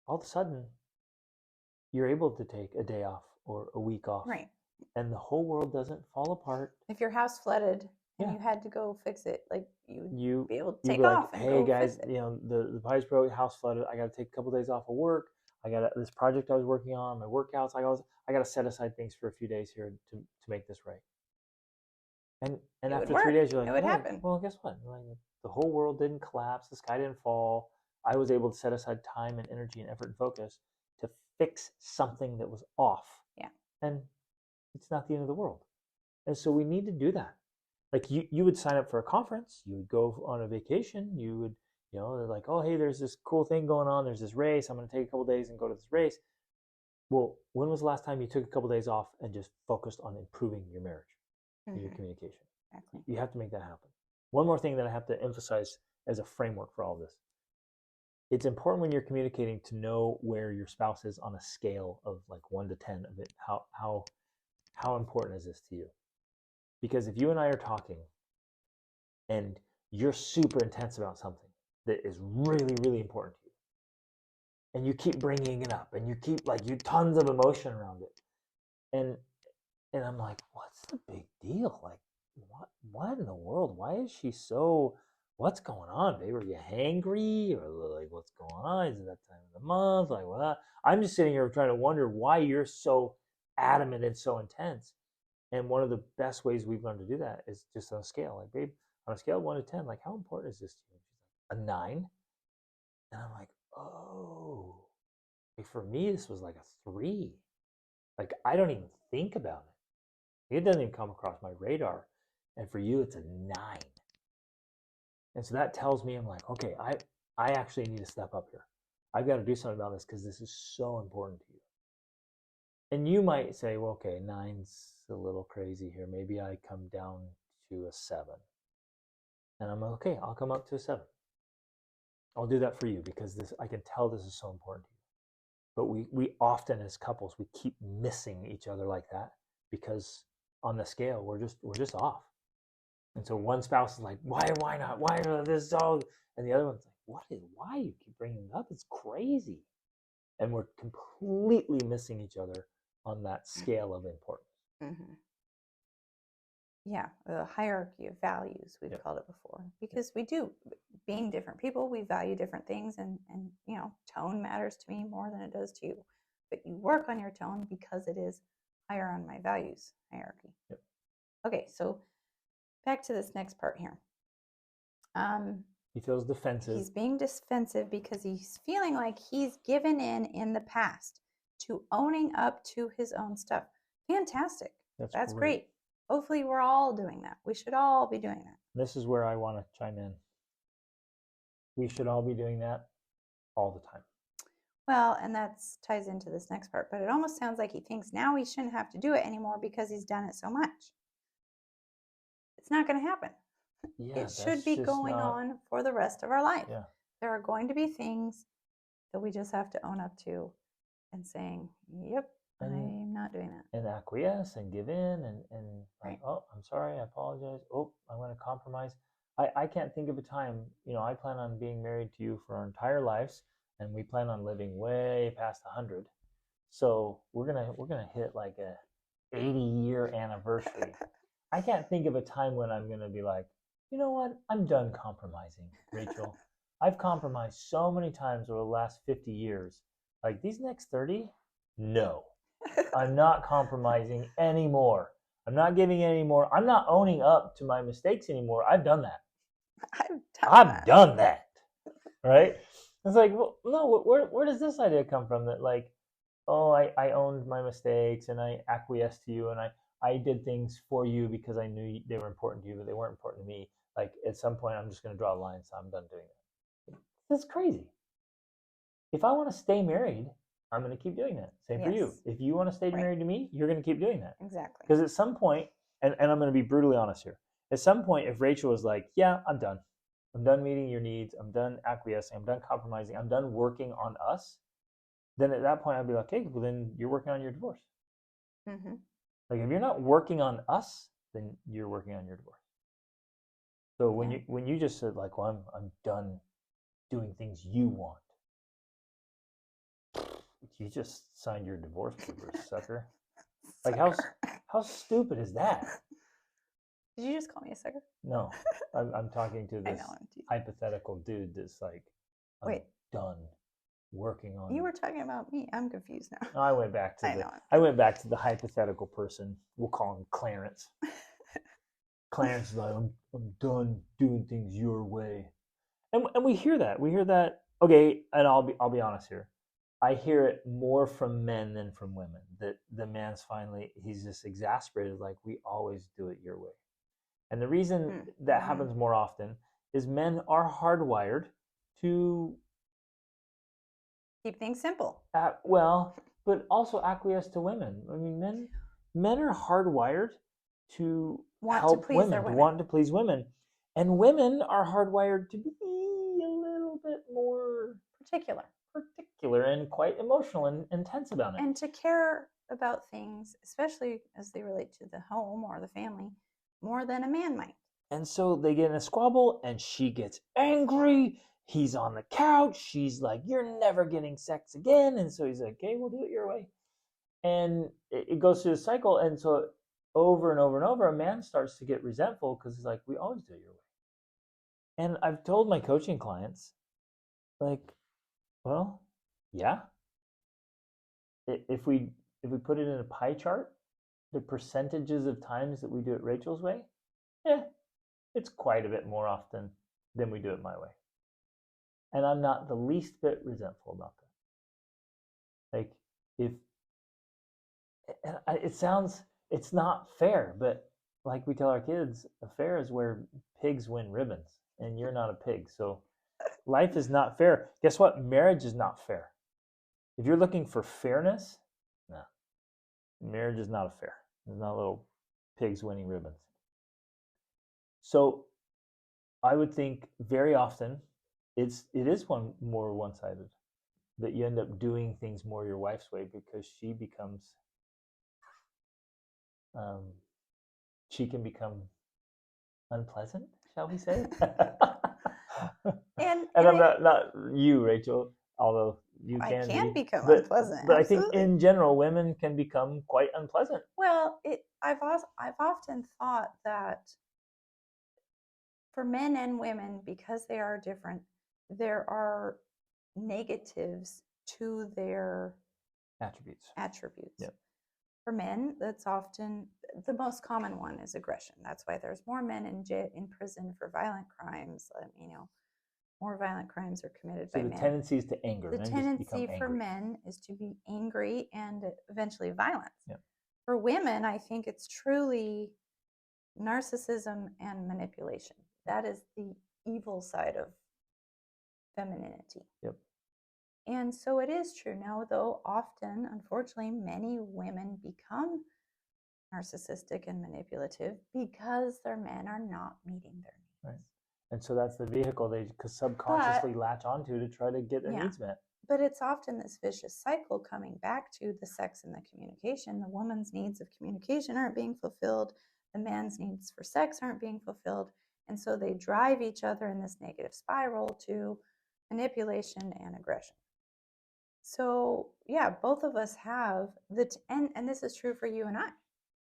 all of a sudden you're able to take a day off or a week off. Right. And the whole world doesn't fall apart. If your house flooded and you had to go fix it, like you'd be able to take be like, off and hey go guys, fix it. you know, the pipes broke, house flooded. I got to take a couple of days off of work. I got this project I was working on, my workouts. I got to set aside things for a few days here to make this right. And after 3 days, you're like, it would happen. Well, guess what? Like, the whole world didn't collapse. The sky didn't fall. I was able to set aside time and energy and effort and focus to fix something that was off. Yeah. And it's not the end of the world. And so we need to do that. Like, you would sign up for a conference. You would go on a vacation. You would, you know, they're like, oh, hey, there's this cool thing going on. There's this race. I'm going to take a couple days and go to this race. Well, when was the last time you took a couple days off and just focused on improving your marriage? Your communication. Exactly. You have to make that happen. One more thing that I have to emphasize as a framework for all this. It's important when you're communicating to know where your spouse is on a scale of like 1 to 10 of it. How important is this to you? Because if you and I are talking and you're super intense about something that is really, really important to you, and you keep bringing it up and you keep like you tons of emotion around it, and I'm like, what's the big deal? Like, what in the world? Why is she so, what's going on, babe? Are you hangry? Or like, what's going on? Is it that time of the month? Like, what? I'm just sitting here trying to wonder why you're so adamant and so intense. And one of the best ways we've learned to do that is just on a scale. Like, babe, on a scale of 1 to 10, like, how important is this to you? She's like, a 9. And I'm like, oh, like for me, this was like a 3. Like, I don't even think about it. It doesn't even come across my radar. And for you, it's a 9. And so that tells me, I'm like, okay, I actually need to step up here. I've got to do something about this because this is so important to you. And you might say, well, okay, 9's a little crazy here. Maybe I come down to a 7. And I'm like, okay, I'll come up to a 7. I'll do that for you because I can tell this is so important to you. But we often as couples, we keep missing each other like that because on the scale, we're just off. And so one spouse is like, why not? Why not this dog? And the other one's like, why you keep bringing it up? It's crazy. And we're completely missing each other on that scale of importance. Mm-hmm. Yeah, the hierarchy of values, we've called it before, because we do, being different people, we value different things, and you know, tone matters to me more than it does to you. But you work on your tone because it is higher on my values hierarchy. Yep. Okay, so back to this next part here. He feels defensive. He's being defensive because he's feeling like he's given in the past to owning up to his own stuff. Fantastic. That's great. Hopefully we're all doing that. We should all be doing that. This is where I want to chime in. We should all be doing that all the time. Well, and that ties into this next part, but it almost sounds like he thinks now he shouldn't have to do it anymore because he's done it so much. It's not going to happen. Yeah, it should be going on for the rest of our life. Yeah. There are going to be things that we just have to own up to and saying, yep, I'm not doing that. And acquiesce and give in and right. Like, oh, I'm sorry, I apologize. Oh, I'm going to compromise. I can't think of a time, you know, I plan on being married to you for our entire lives, and we plan on living way past 100. So we're gonna hit like a 80-year anniversary. I can't think of a time when I'm gonna be like, you know what, I'm done compromising, Rachel. I've compromised so many times over the last 50 years. Like these next 30, no. I'm not compromising anymore. I'm not giving any more. I'm not owning up to my mistakes anymore. I've done that. I've done that. Right? It's like, well, no, where does this idea come from that, like, oh, I owned my mistakes and I acquiesced to you and I did things for you because I knew they were important to you, but they weren't important to me. Like, at some point, I'm just going to draw a line, so I'm done doing that. That's crazy. If I want to stay married, I'm going to keep doing that. Same for you. If you want to stay married to me, you're going to keep doing that. Exactly. Because at some point, and I'm going to be brutally honest here, at some point, if Rachel was like, yeah, I'm done meeting your needs, I'm done acquiescing, I'm done compromising, I'm done working on us, then at that point I'd be like, okay, well then you're working on your divorce. Mm-hmm. Like, if you're not working on us, then you're working on your divorce. So when you just said, like, well, I'm done doing things you want, you just signed your divorce papers, sucker. Like, how stupid is that? Did you just call me a sucker? No, I'm talking to this hypothetical dude that's like, I'm done working on. You were talking about me. I'm confused now. No, I went back to the hypothetical person. We'll call him Clarence. Clarence is like, I'm done doing things your way, and we hear that. Okay, and I'll be honest here. I hear it more from men than from women. That the man's finally, he's just exasperated, like, we always do it your way. And the reason that happens more often is men are hardwired to keep things simple. But also acquiesce to women. I mean, men are hardwired to help women, to want to please women. And women are hardwired to be a little bit more particular and quite emotional and intense about it. And to care about things, especially as they relate to the home or the family, more than a man might. And so they get in a squabble and she gets angry. He's on the couch. She's like, you're never getting sex again. And so he's like, okay, we'll do it your way. And it goes through the cycle. And so over and over and over, a man starts to get resentful because he's like, we always do it your way. And I've told my coaching clients, like, well, yeah. If we put it in a pie chart, the percentages of times that we do it Rachel's way, it's quite a bit more often than we do it my way. And I'm not the least bit resentful about that. Like, it's not fair, but like we tell our kids, fair is where pigs win ribbons, and you're not a pig. So life is not fair. Guess what? Marriage is not fair. If you're looking for fairness, no. Marriage is not fair. There's not little pigs winning ribbons. So I would think very often it is more one-sided, that you end up doing things more your wife's way because she can become unpleasant, shall we say? and I'm not you, Rachel, although you can become unpleasant. But absolutely. I think in general, women can become quite unpleasant. Well, I've often thought that for men and women, because they are different, there are negatives to their attributes. Yep. For men, that's often the most common one is aggression. That's why there's more men in prison for violent crimes. More violent crimes are committed by men. So the tendency is to anger. The tendency for men is to be angry and eventually violent. Yep. For women, I think it's truly narcissism and manipulation. That is the evil side of femininity. Yep. And so it is true now, though often, unfortunately, many women become narcissistic and manipulative because their men are not meeting their needs. Right. And so that's the vehicle they subconsciously latch onto to try to get their needs met. But it's often this vicious cycle coming back to the sex and the communication. The woman's needs of communication aren't being fulfilled. The man's needs for sex aren't being fulfilled. And so they drive each other in this negative spiral to manipulation and aggression. So, yeah, both of us have and this is true for you and I.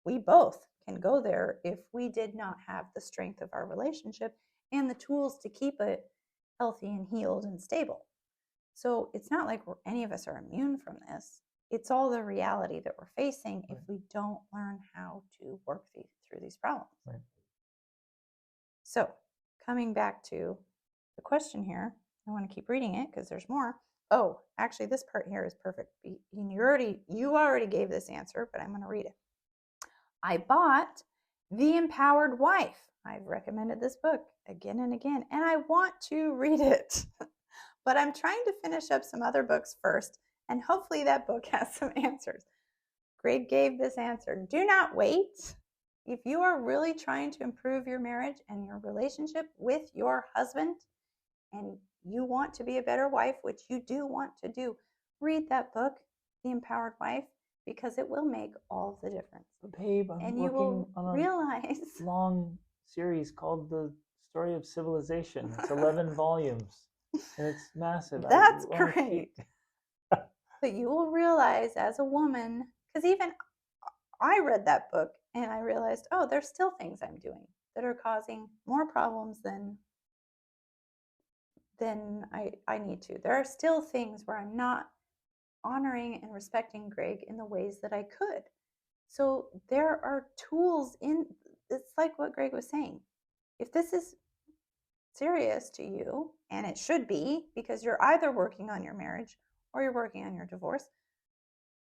We both can go there if we did not have the strength of our relationship and the tools to keep it healthy and healed and stable. So it's not like any of us are immune from this. it's all the reality that we're facing if we don't learn how to work through these problems. Right. So, coming back to the question here, I want to keep reading it because there's more. Oh, actually, this part here is perfect. You already gave this answer, but I'm going to read it. I bought The Empowered Wife. I've recommended this book again and again, and I want to read it. But I'm trying to finish up some other books first, and hopefully that book has some answers. Greg gave this answer. Do not wait. If you are really trying to improve your marriage and your relationship with your husband, and you want to be a better wife, which you do want to do, read that book, The Empowered Wife, because it will make all the difference. But babe, I'm and you will realize long series called The Story of Civilization. It's 11 volumes, and it's massive. That's great. But you will realize as a woman, because even I read that book and I realized, oh, there's still things I'm doing that are causing more problems than I need to. There are still things where I'm not honoring and respecting Greg in the ways that I could. So there are tools it's like what Greg was saying. If this is serious to you, and it should be, because you're either working on your marriage or you're working on your divorce,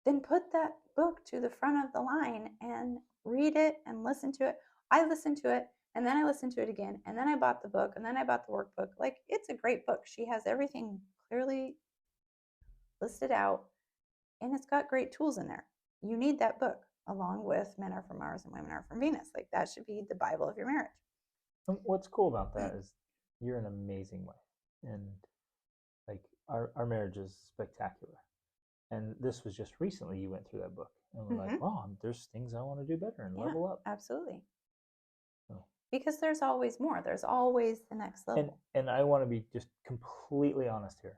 then put that book to the front of the line and read it and listen to it. I listened to it, and then I listened to it again, and then I bought the book, and then I bought the workbook. Like, it's a great book. She has everything clearly listed out, and it's got great tools in there. You need that book, along with Men Are From Mars and Women Are From Venus. Like, that should be the Bible of your marriage. What's cool about that is you're an amazing wife, and like our marriage is spectacular. And this was just recently you went through that book, and we're like, wow, there's things I want to do better and level up. Absolutely. Because there's always more. There's always the next level. And I want to be just completely honest here.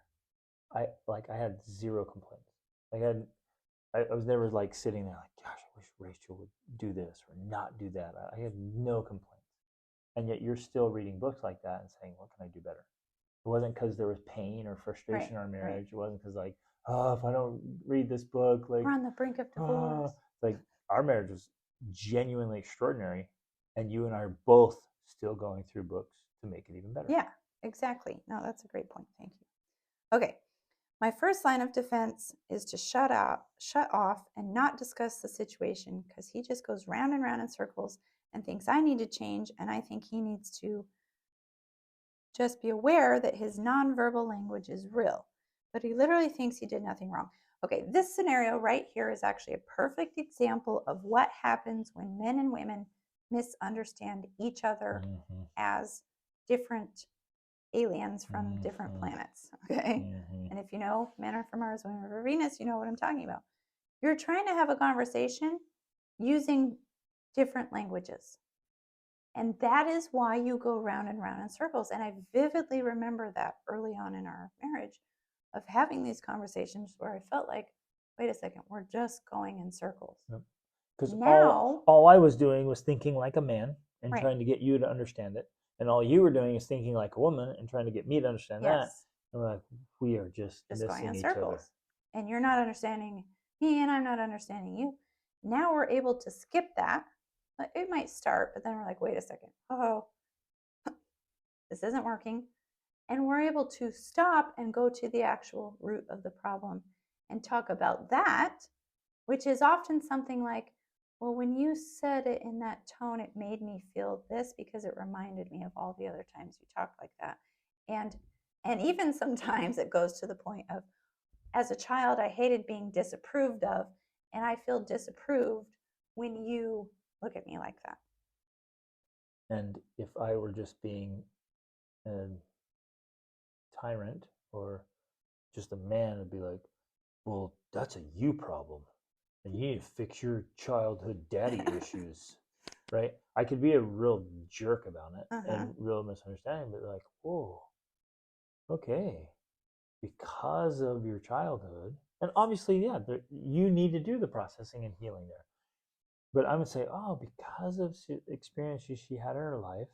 I had zero complaints. I was never like sitting there like, gosh, I wish Rachel would do this or not do that. I had no complaints. And yet you're still reading books like that and saying, what can I do better? It wasn't because there was pain or frustration in our marriage. It wasn't because like, oh, if I don't read this book, like we're on the brink of divorce. Like, our marriage was genuinely extraordinary, and you and I are both still going through books to make it even better. Yeah, exactly. No, that's a great point. Thank you. Okay. My first line of defense is to shut off and not discuss the situation, because he just goes round and round in circles and thinks I need to change, and I think he needs to just be aware that his nonverbal language is real, but he literally thinks he did nothing wrong. Okay, this scenario right here is actually a perfect example of what happens when men and women misunderstand each other as different aliens from different planets. Okay, and if you know Men Are From Mars, Women Are From Venus, you know what I'm talking about. You're trying to have a conversation using different languages, and that is why you go round and round in circles. And I vividly remember that early on in our marriage, of having these conversations where I felt like, wait a second, we're just going in circles. Because all I was doing was thinking like a man and trying to get you to understand it. And all you were doing is thinking like a woman and trying to get me to understand that. And we're like, we are just going in each circles. Other. And you're not understanding me, and I'm not understanding you. Now we're able to skip that. It might start, but then we're like, wait a second. Oh, this isn't working. And we're able to stop and go to the actual root of the problem and talk about that, which is often something like, well, when you said it in that tone, it made me feel this because it reminded me of all the other times you talked like that. And even sometimes it goes to the point of, as a child, I hated being disapproved of, and I feel disapproved when you look at me like that. And if I were just being a tyrant or just a man, it'd be like, well, that's a you problem, and you need to fix your childhood daddy issues, right? I could be a real jerk about it and real misunderstanding, but like, whoa, okay, because of your childhood, and obviously, yeah, you need to do the processing and healing there. But I would say, oh, because of experiences she had in her life,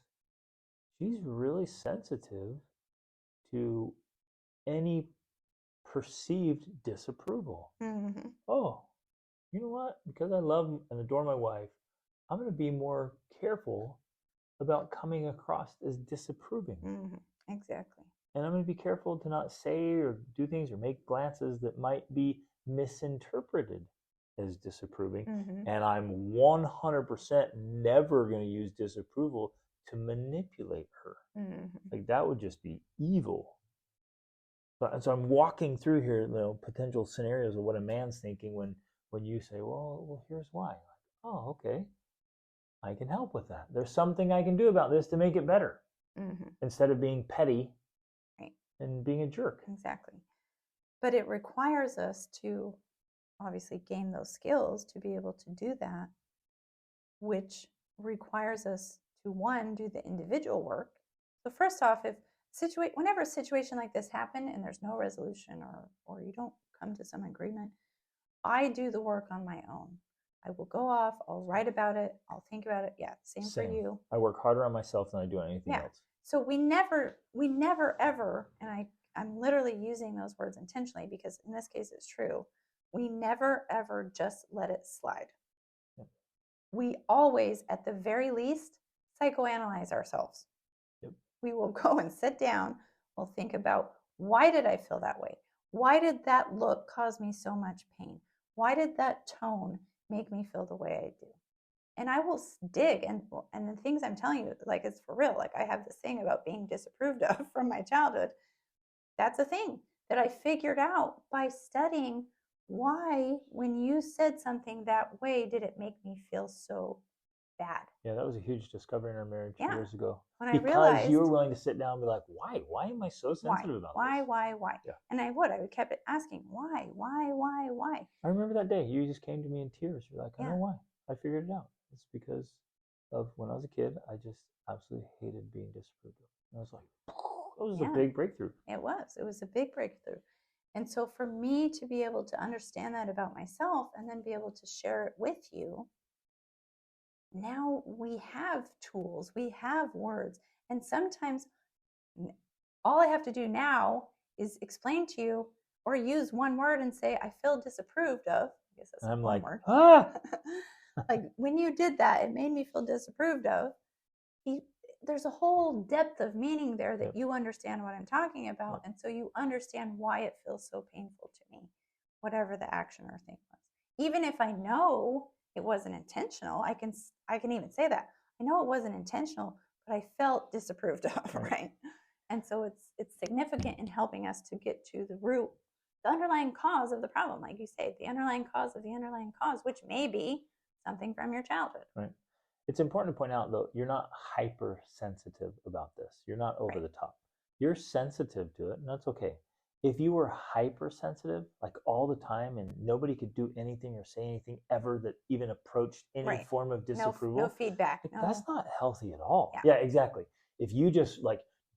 she's really sensitive to any perceived disapproval. Mm-hmm. Oh, you know what? Because I love and adore my wife, I'm going to be more careful about coming across as disapproving. Mm-hmm. Exactly. And I'm going to be careful to not say or do things or make glances that might be misinterpreted as disapproving. Mm-hmm. And I'm 100% never going to use disapproval to manipulate her. Mm-hmm. Like that would just be evil. So I'm walking through here, potential scenarios of what a man's thinking when you say, well, here's why. Like, oh, okay. I can help with that. There's something I can do about this to make it better. Mm-hmm. Instead of being petty, right, and being a jerk. Exactly. But it requires us to obviously gain those skills to be able to do that, which requires us to, one, do the individual work. So first off, whenever a situation like this happens and there's no resolution or you don't come to some agreement, I do the work on my own. I will go off, I'll write about it, I'll think about it. Yeah, same for you. I work harder on myself than I do on anything else. So we never ever, and I'm literally using those words intentionally because in this case it's true, we never ever just let it slide. Yep. We always, at the very least, psychoanalyze ourselves. Yep. We will go and sit down, we'll think about, why did I feel that way? Why did that look cause me so much pain? Why did that tone make me feel the way I do? And I will dig, and the things I'm telling you, like, it's for real. Like, I have this thing about being disapproved of from my childhood. That's a thing that I figured out by studying why, when you said something that way, did it make me feel so bad. Yeah, that was a huge discovery in our marriage years ago. When because I realized you were willing to sit down and be like, why? Why am I so sensitive about this? Why? Yeah. And I would kept asking, why? I remember that day. You just came to me in tears. You're like, I know why. I figured it out. It's because of when I was a kid, I just absolutely hated being disapproved of. And I was like, that was a big breakthrough. It was a big breakthrough. And so for me to be able to understand that about myself and then be able to share it with you, now we have tools, we have words. And sometimes all I have to do now is explain to you or use one word and say, I feel disapproved of. I guess that's one word. Like, when you did that, it made me feel disapproved of. There's a whole depth of meaning there that you understand what I'm talking about. And so you understand why it feels so painful to me, whatever the action or thing was. Even if I know it wasn't intentional, I can even say that. I know it wasn't intentional, but I felt disapproved of, right? And so it's significant in helping us to get to the root, the underlying cause of the problem, like you say, the underlying cause of the underlying cause, which may be something from your childhood. Right. It's important to point out, though, you're not hypersensitive about this. You're not over the top. You're sensitive to it, and that's okay. If you were hypersensitive, like all the time, and nobody could do anything or say anything ever that even approached any form of disapproval, no feedback. That's not healthy at all. Yeah, exactly. If you just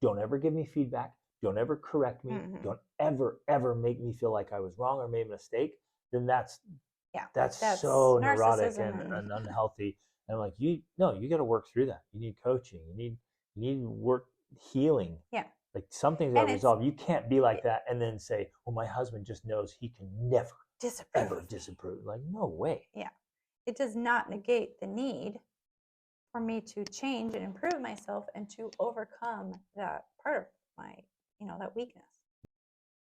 don't ever give me feedback, don't ever correct me, don't ever make me feel like I was wrong or made a mistake, then that's so neurotic and unhealthy. And I'm like, you got to work through that. You need coaching. You need work healing. Yeah. Like, something's got to resolve. You can't be like that and then say, well, my husband just knows he can never disapprove. Like, no way. Yeah. It does not negate the need for me to change and improve myself and to overcome that part of my, that weakness.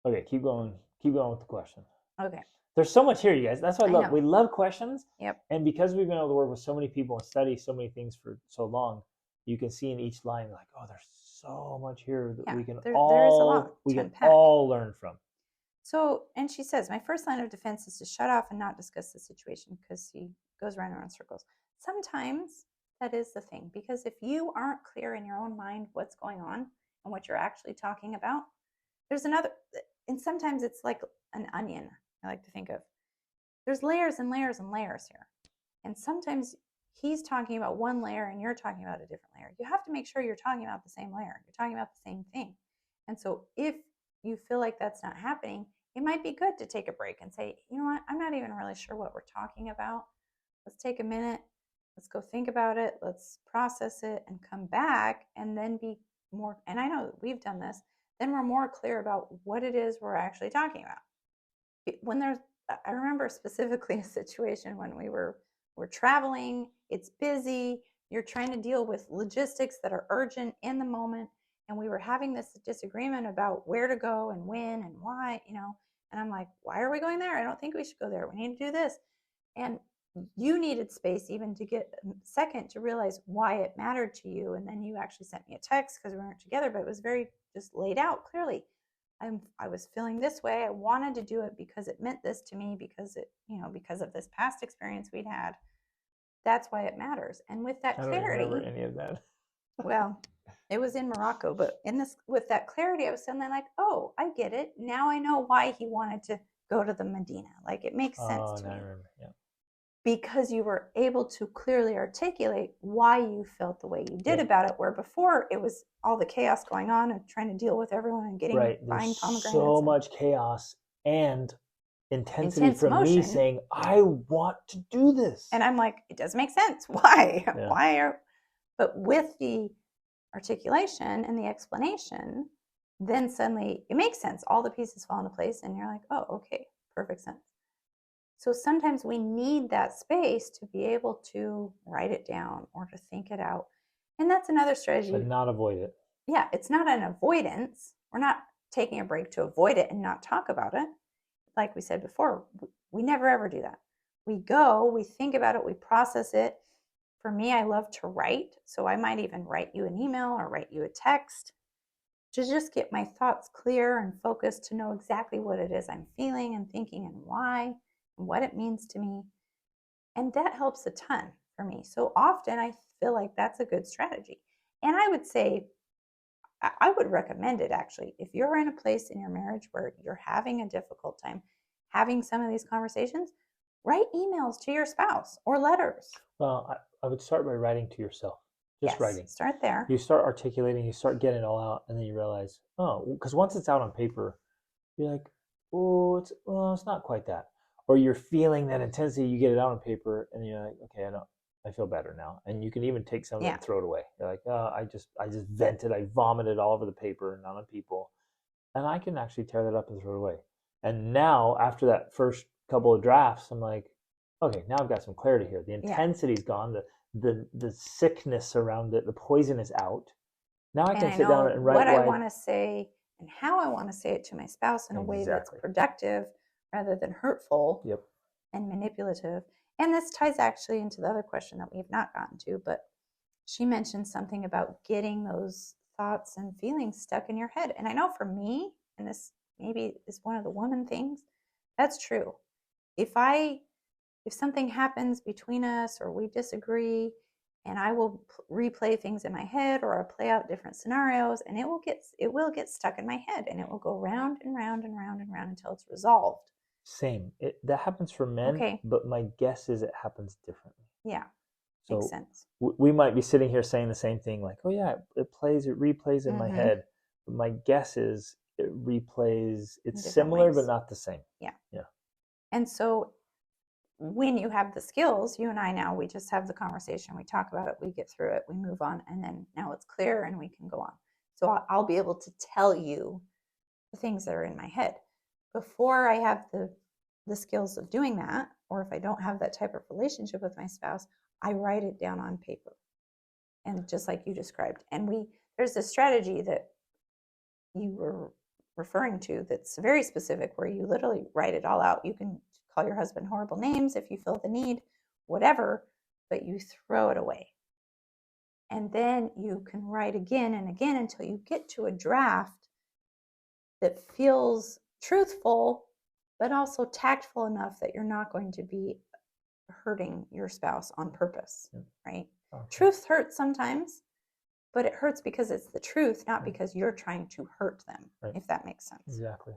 Okay, keep going with the question. Okay. There's so much here, you guys. That's what I love. We love questions. Yep. And because we've been able to work with so many people and study so many things for so long, you can see in each line, like, oh, there's so much here that we can all learn from. So, and she says, my first line of defense is to shut off and not discuss the situation, because he goes around and around circles. Sometimes that is the thing, because if you aren't clear in your own mind what's going on and what you're actually talking about, there's another, and sometimes it's like an onion, I like to think of. There's layers and layers and layers here. And sometimes he's talking about one layer and you're talking about a different layer. You have to make sure you're talking about the same layer. You're talking about the same thing. And so if you feel like that's not happening, it might be good to take a break and say, you know what, I'm not even really sure what we're talking about. Let's take a minute. Let's go think about it. Let's process it and come back and then be more. And I know we've done this, then we're more clear about what it is we're actually talking about. When there's, I remember specifically a situation when we're traveling, it's busy, you're trying to deal with logistics that are urgent in the moment, and we were having this disagreement about where to go and when and why, and I'm like, why are we going there? I don't think we should go there. We need to do this. And you needed space even to get a second to realize why it mattered to you. And then you actually sent me a text because we weren't together, but it was very just laid out clearly. I was feeling this way. I wanted to do it because it meant this to me, because it, because of this past experience we'd had. That's why it matters. And with that clarity, I don't remember any of that. Well, it was in Morocco, but with that clarity, I was suddenly like, oh, I get it. Now I know why he wanted to go to the Medina. Like, it makes sense to me. I remember. Yeah. Because you were able to clearly articulate why you felt the way you did about it, where before it was all the chaos going on and trying to deal with everyone and buying pomegranates. So much chaos and intensity from emotion. Me saying, I want to do this. And I'm like, it doesn't make sense. Why? Yeah. But with the articulation and the explanation, then suddenly it makes sense. All the pieces fall into place and you're like, oh, okay, perfect sense. So sometimes we need that space to be able to write it down or to think it out. And that's another strategy. But not avoid it. Yeah, it's not an avoidance. We're not taking a break to avoid it and not talk about it. Like we said before, we never ever do that. We go, we think about it, we process it. For me, I love to write. So I might even write you an email or write you a text to just get my thoughts clear and focused, to know exactly what it is I'm feeling and thinking and why, and what it means to me. And that helps a ton for me. So often I feel like that's a good strategy. And I would say, I would recommend it actually. If you're in a place in your marriage where you're having a difficult time having some of these conversations, write emails to your spouse or letters. Well, I would start by writing to yourself. Just writing. Start there. You start articulating, you start getting it all out, and then you realize, because once it's out on paper, you're like, it's not quite that. Or you're feeling that intensity, you get it out on paper, and you're like, okay, I feel better now. And you can even take some of it and throw it away. You're like, I just vented, I vomited all over the paper and on people. And I can actually tear that up and throw it away. And now, after that first couple of drafts, I'm like, okay, now I've got some clarity here. The intensity's gone, the sickness around it, the poison is out. Now I can sit down and write what I want to say and how I want to say it to my spouse in a way that's productive rather than hurtful and manipulative. And this ties actually into the other question that we've not gotten to, but she mentioned something about getting those thoughts and feelings stuck in your head. And I know for me, and this maybe is one of the woman things, that's true. If something happens between us or we disagree, and I will replay things in my head, or I'll play out different scenarios, and it will get stuck in my head, and it will go round and round and round and round until it's resolved. Same. That happens for men, but my guess is it happens differently. Yeah, so makes sense. We might be sitting here saying the same thing, like, oh yeah, it replays in my head. But my guess is it replays. It's similar, but not the same. Yeah. And so when you have the skills, you and I now, we just have the conversation, we talk about it, we get through it, we move on, and then now it's clear and we can go on. So I'll be able to tell you the things that are in my head. Before I have the skills of doing that, or if I don't have that type of relationship with my spouse, I write it down on paper. And just like you described. And there's a strategy that you were referring to that's very specific, where you literally write it all out. You can call your husband horrible names if you feel the need, whatever, but you throw it away. And then you can write again and again until you get to a draft that feels truthful, but also tactful enough that you're not going to be hurting your spouse on purpose, right? Okay. Truth hurts sometimes, but it hurts because it's the truth, not because you're trying to hurt them, if that makes sense. Exactly.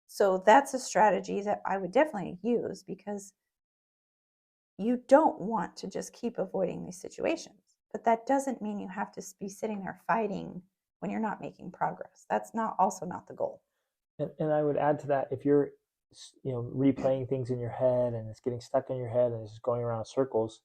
So that's a strategy that I would definitely use, because you don't want to just keep avoiding these situations. But that doesn't mean you have to be sitting there fighting when you're not making progress. That's also not the goal. And I would add to that, if you're replaying things in your head and it's getting stuck in your head and it's just going around in circles,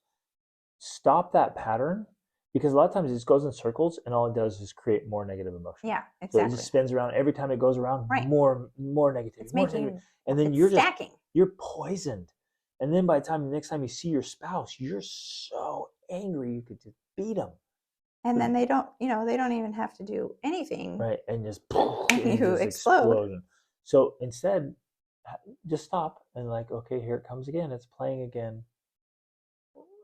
stop that pattern because a lot of times it just goes in circles, and all it does is create more negative emotion. Yeah, So it exactly. just spins around. Every time it goes around, Right. more negativity, It's more making, negativity. And then it's stacking. You're poisoned. And then by the next time you see your spouse, you're so angry you could just beat them. And then they don't even have to do anything. Right. And and you just explode. So instead, just stop and like, okay, here it comes again. It's playing again.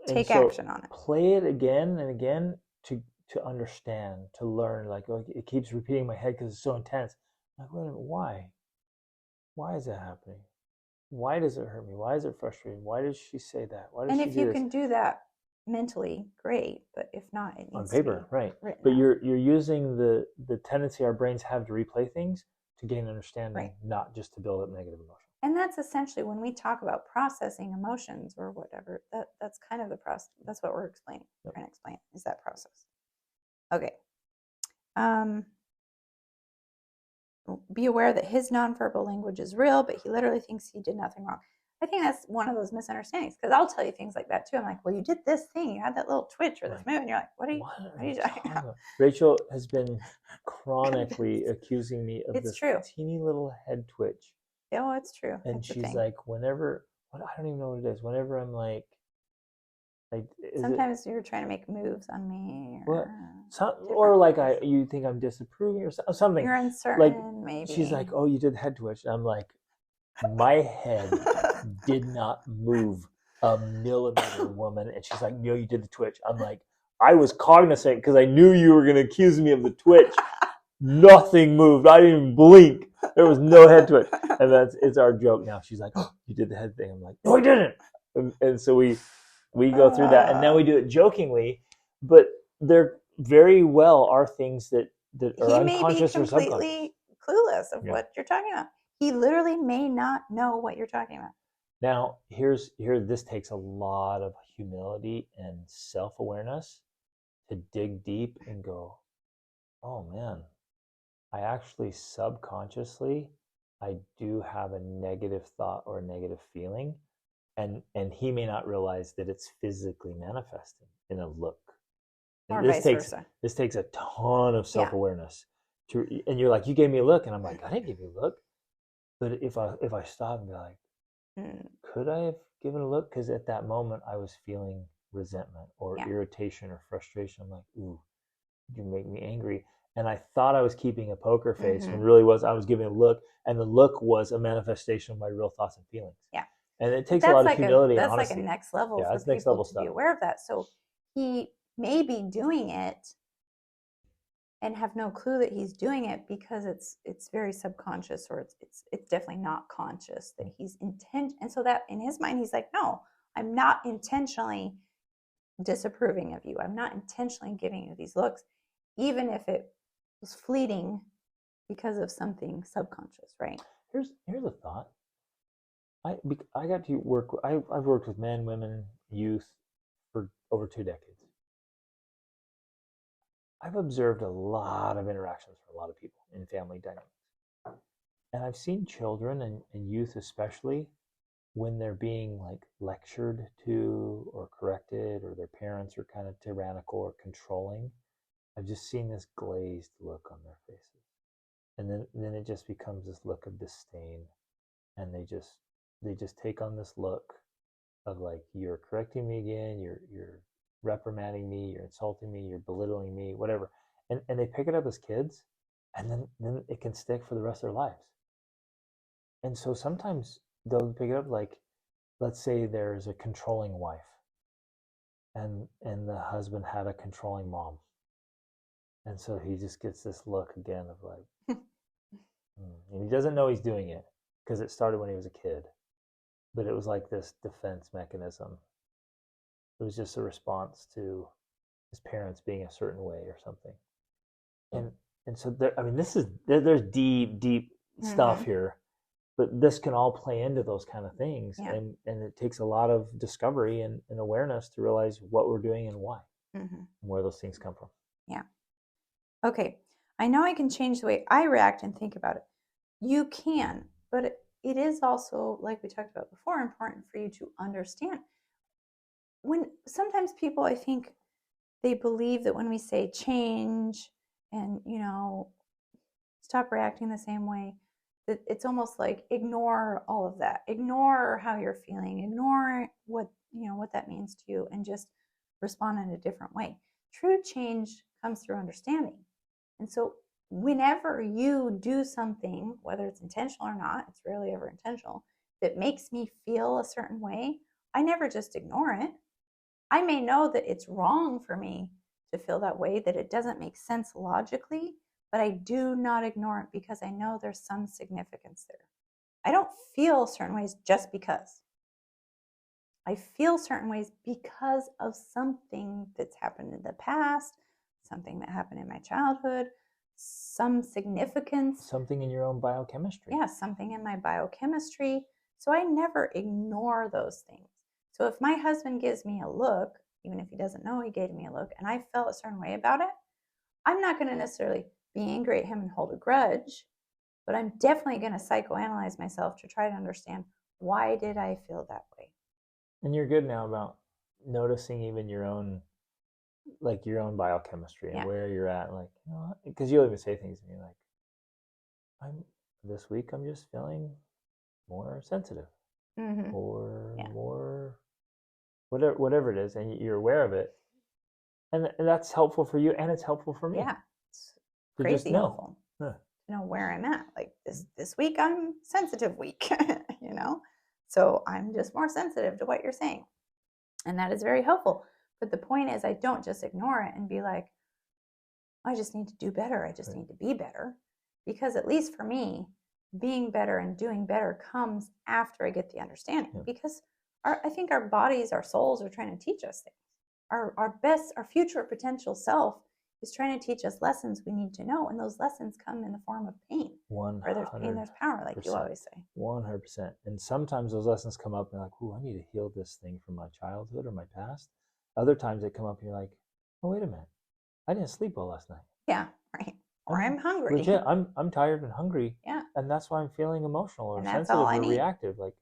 Take action on it. Play it again and again to understand, to learn. Like, it keeps repeating in my head because it's so intense. I'm like, wait a minute, why? Why is that happening? Why does it hurt me? Why is it frustrating? Why does she say that? Why does she do this? And if you can do that mentally, great. But if not, it needs on paper, to be right? written But out. you're using the tendency our brains have to replay things to gain understanding, Right. not just to build up negative emotion. And that's essentially when we talk about processing emotions or whatever. That's kind of the process. That's what we're explaining. We're going to explain is that process. Okay. Be aware that his nonverbal language is real, but he literally thinks he did nothing wrong. I think that's one of those misunderstandings, because I'll tell you things like that too. I'm like, well, you did this thing, you had that little twitch or this move, and you're like, what are you talking about? Rachel has been chronically accusing me of this teeny little head twitch. Oh, it's true. And she's like, whenever, I don't even know what it is. Whenever I'm like sometimes you're trying to make moves on me, or like you think I'm disapproving or something. You're uncertain, like, maybe. She's like, oh, you did head twitch. And I'm like, my head did not move a millimeter, woman. And she's like, no, you did the twitch. I'm like, I was cognizant because I knew you were going to accuse me of the twitch. Nothing moved. I didn't even blink. There was no head twitch. And it's our joke now. She's like, oh, you did the head thing. I'm like, no, I didn't. And so we go through that, and now we do it jokingly, but they're very well are things that are unconscious or subconscious. He may be completely clueless of what you're talking about. He literally may not know what you're talking about. Now, this takes a lot of humility and self-awareness to dig deep and go, oh man, I actually subconsciously, I do have a negative thought or a negative feeling. And he may not realize that it's physically manifesting in a look. Or vice versa. This takes a ton of self-awareness. And you're like, you gave me a look, and I'm like, I didn't give you a look. But if I stop and be like, could I have given a look? Because at that moment I was feeling resentment or irritation or frustration. I'm like, ooh, you make me angry. And I thought I was keeping a poker face when really I was giving a look, and the look was a manifestation of my real thoughts and feelings. Yeah. And it takes a lot of humility and honesty. honesty. That's like a next level for that's next level people to be aware of that. So he may be doing it and have no clue that he's doing it because it's very subconscious, or it's definitely not conscious that he's and so that in his mind he's like, no, I'm not intentionally disapproving of you. I'm not intentionally giving you these looks, even if it was fleeting because of something subconscious, right? Here's a thought. I got to work. I've worked with men, women, youth for over 2 decades. I've observed a lot of interactions for a lot of people in family dynamics, and I've seen children and youth, especially when they're being like lectured to or corrected, or their parents are kind of tyrannical or controlling. I've just seen this glazed look on their faces, and then it just becomes this look of disdain, and they just take on this look of like, you're correcting me again, you're reprimanding me, you're insulting me, you're belittling me, whatever. And they pick it up as kids, and then it can stick for the rest of their lives. And so sometimes they'll pick it up like, let's say there's a controlling wife, and the husband had a controlling mom. And so he just gets this look again of like, and he doesn't know he's doing it because it started when he was a kid. But it was like this defense mechanism. It was just a response to his parents being a certain way or something. And so there's deep stuff here, but this can all play into those kind of things. And it takes a lot of discovery and awareness to realize what we're doing and why, and where those things come from. Yeah. Okay. I know I can change the way I react and think about it. You can, but it is also, like we talked about before, important for you to understand. When sometimes people, I think, they believe that when we say change and, stop reacting the same way, that it's almost like ignore all of that. Ignore how you're feeling. Ignore what that means to you, and just respond in a different way. True change comes through understanding. And so whenever you do something, whether it's intentional or not, it's rarely ever intentional, that makes me feel a certain way, I never just ignore it. I may know that it's wrong for me to feel that way, that it doesn't make sense logically, but I do not ignore it because I know there's some significance there. I don't feel certain ways just because. I feel certain ways because of something that's happened in the past, something that happened in my childhood, some significance. Something in your own biochemistry. Yeah, something in my biochemistry. So I never ignore those things. So if my husband gives me a look, even if he doesn't know he gave me a look, and I felt a certain way about it, I'm not going to necessarily be angry at him and hold a grudge, but I'm definitely going to psychoanalyze myself to try to understand, why did I feel that way? And you're good now about noticing even your own biochemistry and where you're at. Like, because you'll even say things to me like, this week I'm just feeling more sensitive, or more whatever it is, and you're aware of it, and that's helpful for you, and it's helpful for me. Yeah, it's crazy helpful to know where I'm at. Like this week I'm sensitive week, so I'm just more sensitive to what you're saying, and that is very helpful. But the point is, I don't just ignore it and be like, I just need to do better. I just need to be better, because at least for me, being better and doing better comes after I get the understanding. Because I think our bodies, our souls are trying to teach us things. Our future potential self is trying to teach us lessons we need to know, and those lessons come in the form of pain. 100%. Where there's pain, there's power, like you always say. 100%. And sometimes those lessons come up and you're like, "Ooh, I need to heal this thing from my childhood or my past." Other times they come up and you're like, "Oh, wait a minute, I didn't sleep well last night." Yeah, right. Or I'm hungry. Legit, I'm tired and hungry. Yeah. And that's why I'm feeling emotional or sensitive or reactive. Like,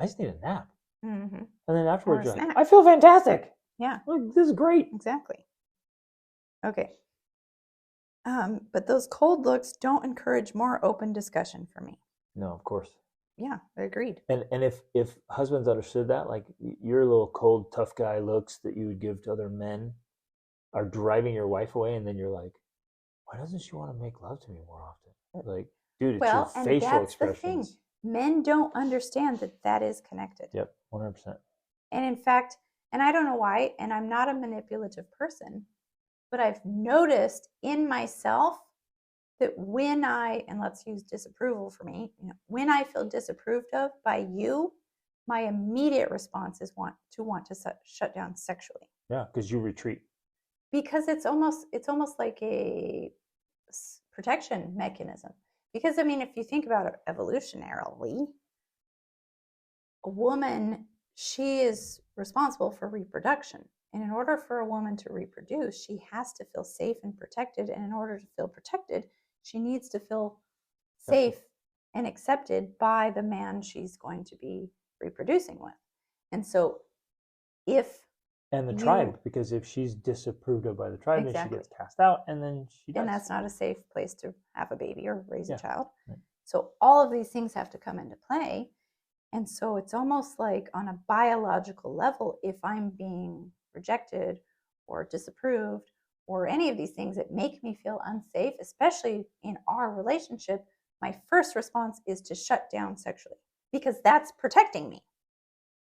I just need a nap. Mm-hmm. And then afterwards, you're like, I feel fantastic. Yeah. Like, this is great. Exactly. Okay. But those cold looks don't encourage more open discussion for me. No, of course. Yeah, I agreed. And if husbands understood that, like your little cold, tough guy looks that you would give to other men are driving your wife away, and then you're like, why doesn't she want to make love to me more often? Like, dude, it's your facial expressions. The thing. Men don't understand that is connected. Yep, 100%. And in fact, and I don't know why, and I'm not a manipulative person, but I've noticed in myself that when and let's use disapproval for me, when I feel disapproved of by you, my immediate response is want to shut down sexually. Yeah, because you retreat. Because it's almost like a protection mechanism. Because, if you think about it evolutionarily, a woman, she is responsible for reproduction. And in order for a woman to reproduce, she has to feel safe and protected. And in order to feel protected, she needs to feel safe and accepted by the man she's going to be reproducing with. And so and the tribe, because if she's disapproved of by the tribe, then she gets cast out, and then she dies. And that's not a safe place to have a baby or raise a child. Right. So all of these things have to come into play. And so it's almost like on a biological level, if I'm being rejected or disapproved or any of these things that make me feel unsafe, especially in our relationship, my first response is to shut down sexually, because that's protecting me.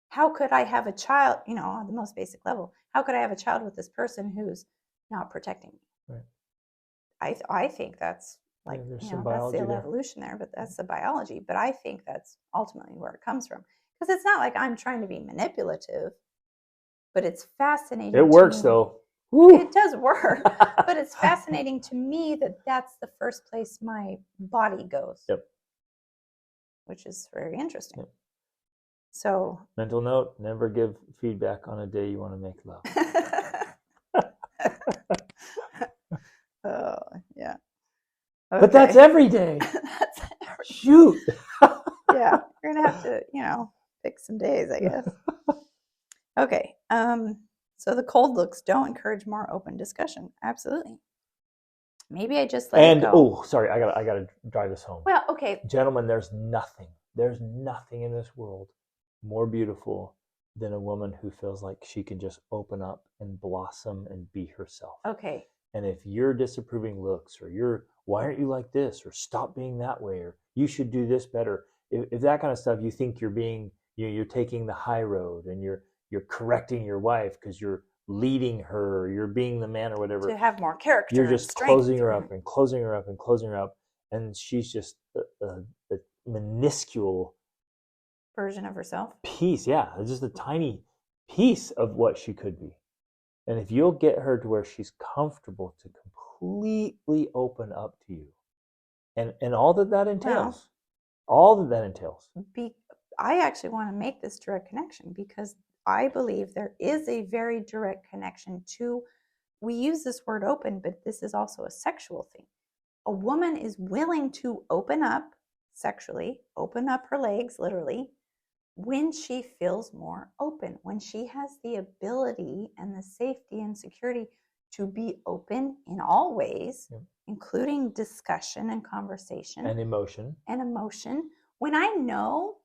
How could I have a child, on the most basic level, how could I have a child with this person who's not protecting me? Right. I think that's like, that's the evolution there, but that's the biology. But I think that's ultimately where it comes from. Because it's not like I'm trying to be manipulative, but it's fascinating. It works, though. Woo. It does work, but it's fascinating to me that that's the first place my body goes. Yep. Which is very interesting. Yep. So, mental note, never give feedback on a day you want to make love. Oh, yeah. Okay. But that's every day. That's every day. Shoot. Yeah, you're going to have to, pick some days, I guess. Okay. So the cold looks don't encourage more open discussion. Absolutely. Maybe I just let it go. Oh, sorry, I gotta drive this home. Well, okay. Gentlemen, there's nothing in this world more beautiful than a woman who feels like she can just open up and blossom and be herself. Okay. And if you're disapproving looks, or why aren't you like this, or stop being that way, or you should do this better, if that kind of stuff, you think you're taking the high road, and you're correcting your wife because you're leading her, or you're being the man or whatever, to have more character, you're just closing her up and closing her up and closing her up, and she's just a minuscule version of herself piece. Yeah, just a tiny piece of what she could be. And if you'll get her to where she's comfortable to completely open up to you, and all that entails, I actually want to make this direct connection, because I believe there is a very direct connection to, we use this word open, but this is also a sexual thing. A woman is willing to open up sexually, open up her legs, literally, when she feels more open, when she has the ability and the safety and security to be open in all ways, including discussion and conversation and emotion. When I know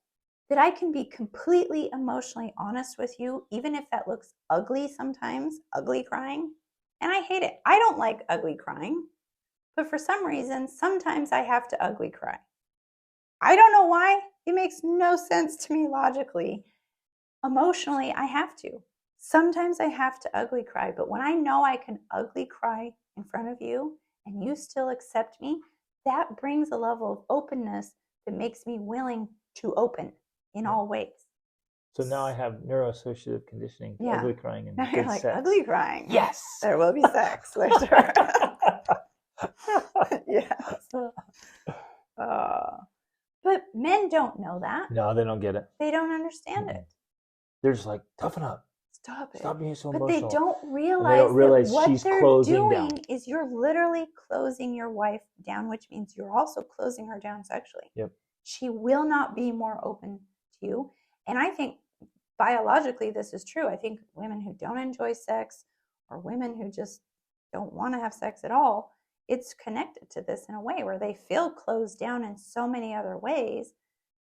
that I can be completely emotionally honest with you, even if that looks ugly sometimes, ugly crying, and I hate it. I don't like ugly crying, but for some reason, sometimes I have to ugly cry. I don't know why. It makes no sense to me logically. Emotionally, I have to. Sometimes I have to ugly cry, but when I know I can ugly cry in front of you and you still accept me, that brings a level of openness that makes me willing to open in all ways. So now I have neuroassociative conditioning, ugly crying, and now good you're like, sex. ugly crying. Yes. There will be sex later. Yes. But men don't know that. No, they don't get it. They don't understand it. They're just like, toughen up. Stop it. Stop being so emotional. emotional. But they don't realize that what they're doing is you're literally closing your wife down, which means you're also closing her down sexually. Yep. She will not be more open to you. And I think biologically this is true. I think women who don't enjoy sex, or women who just don't want to have sex at all, it's connected to this in a way where they feel closed down in so many other ways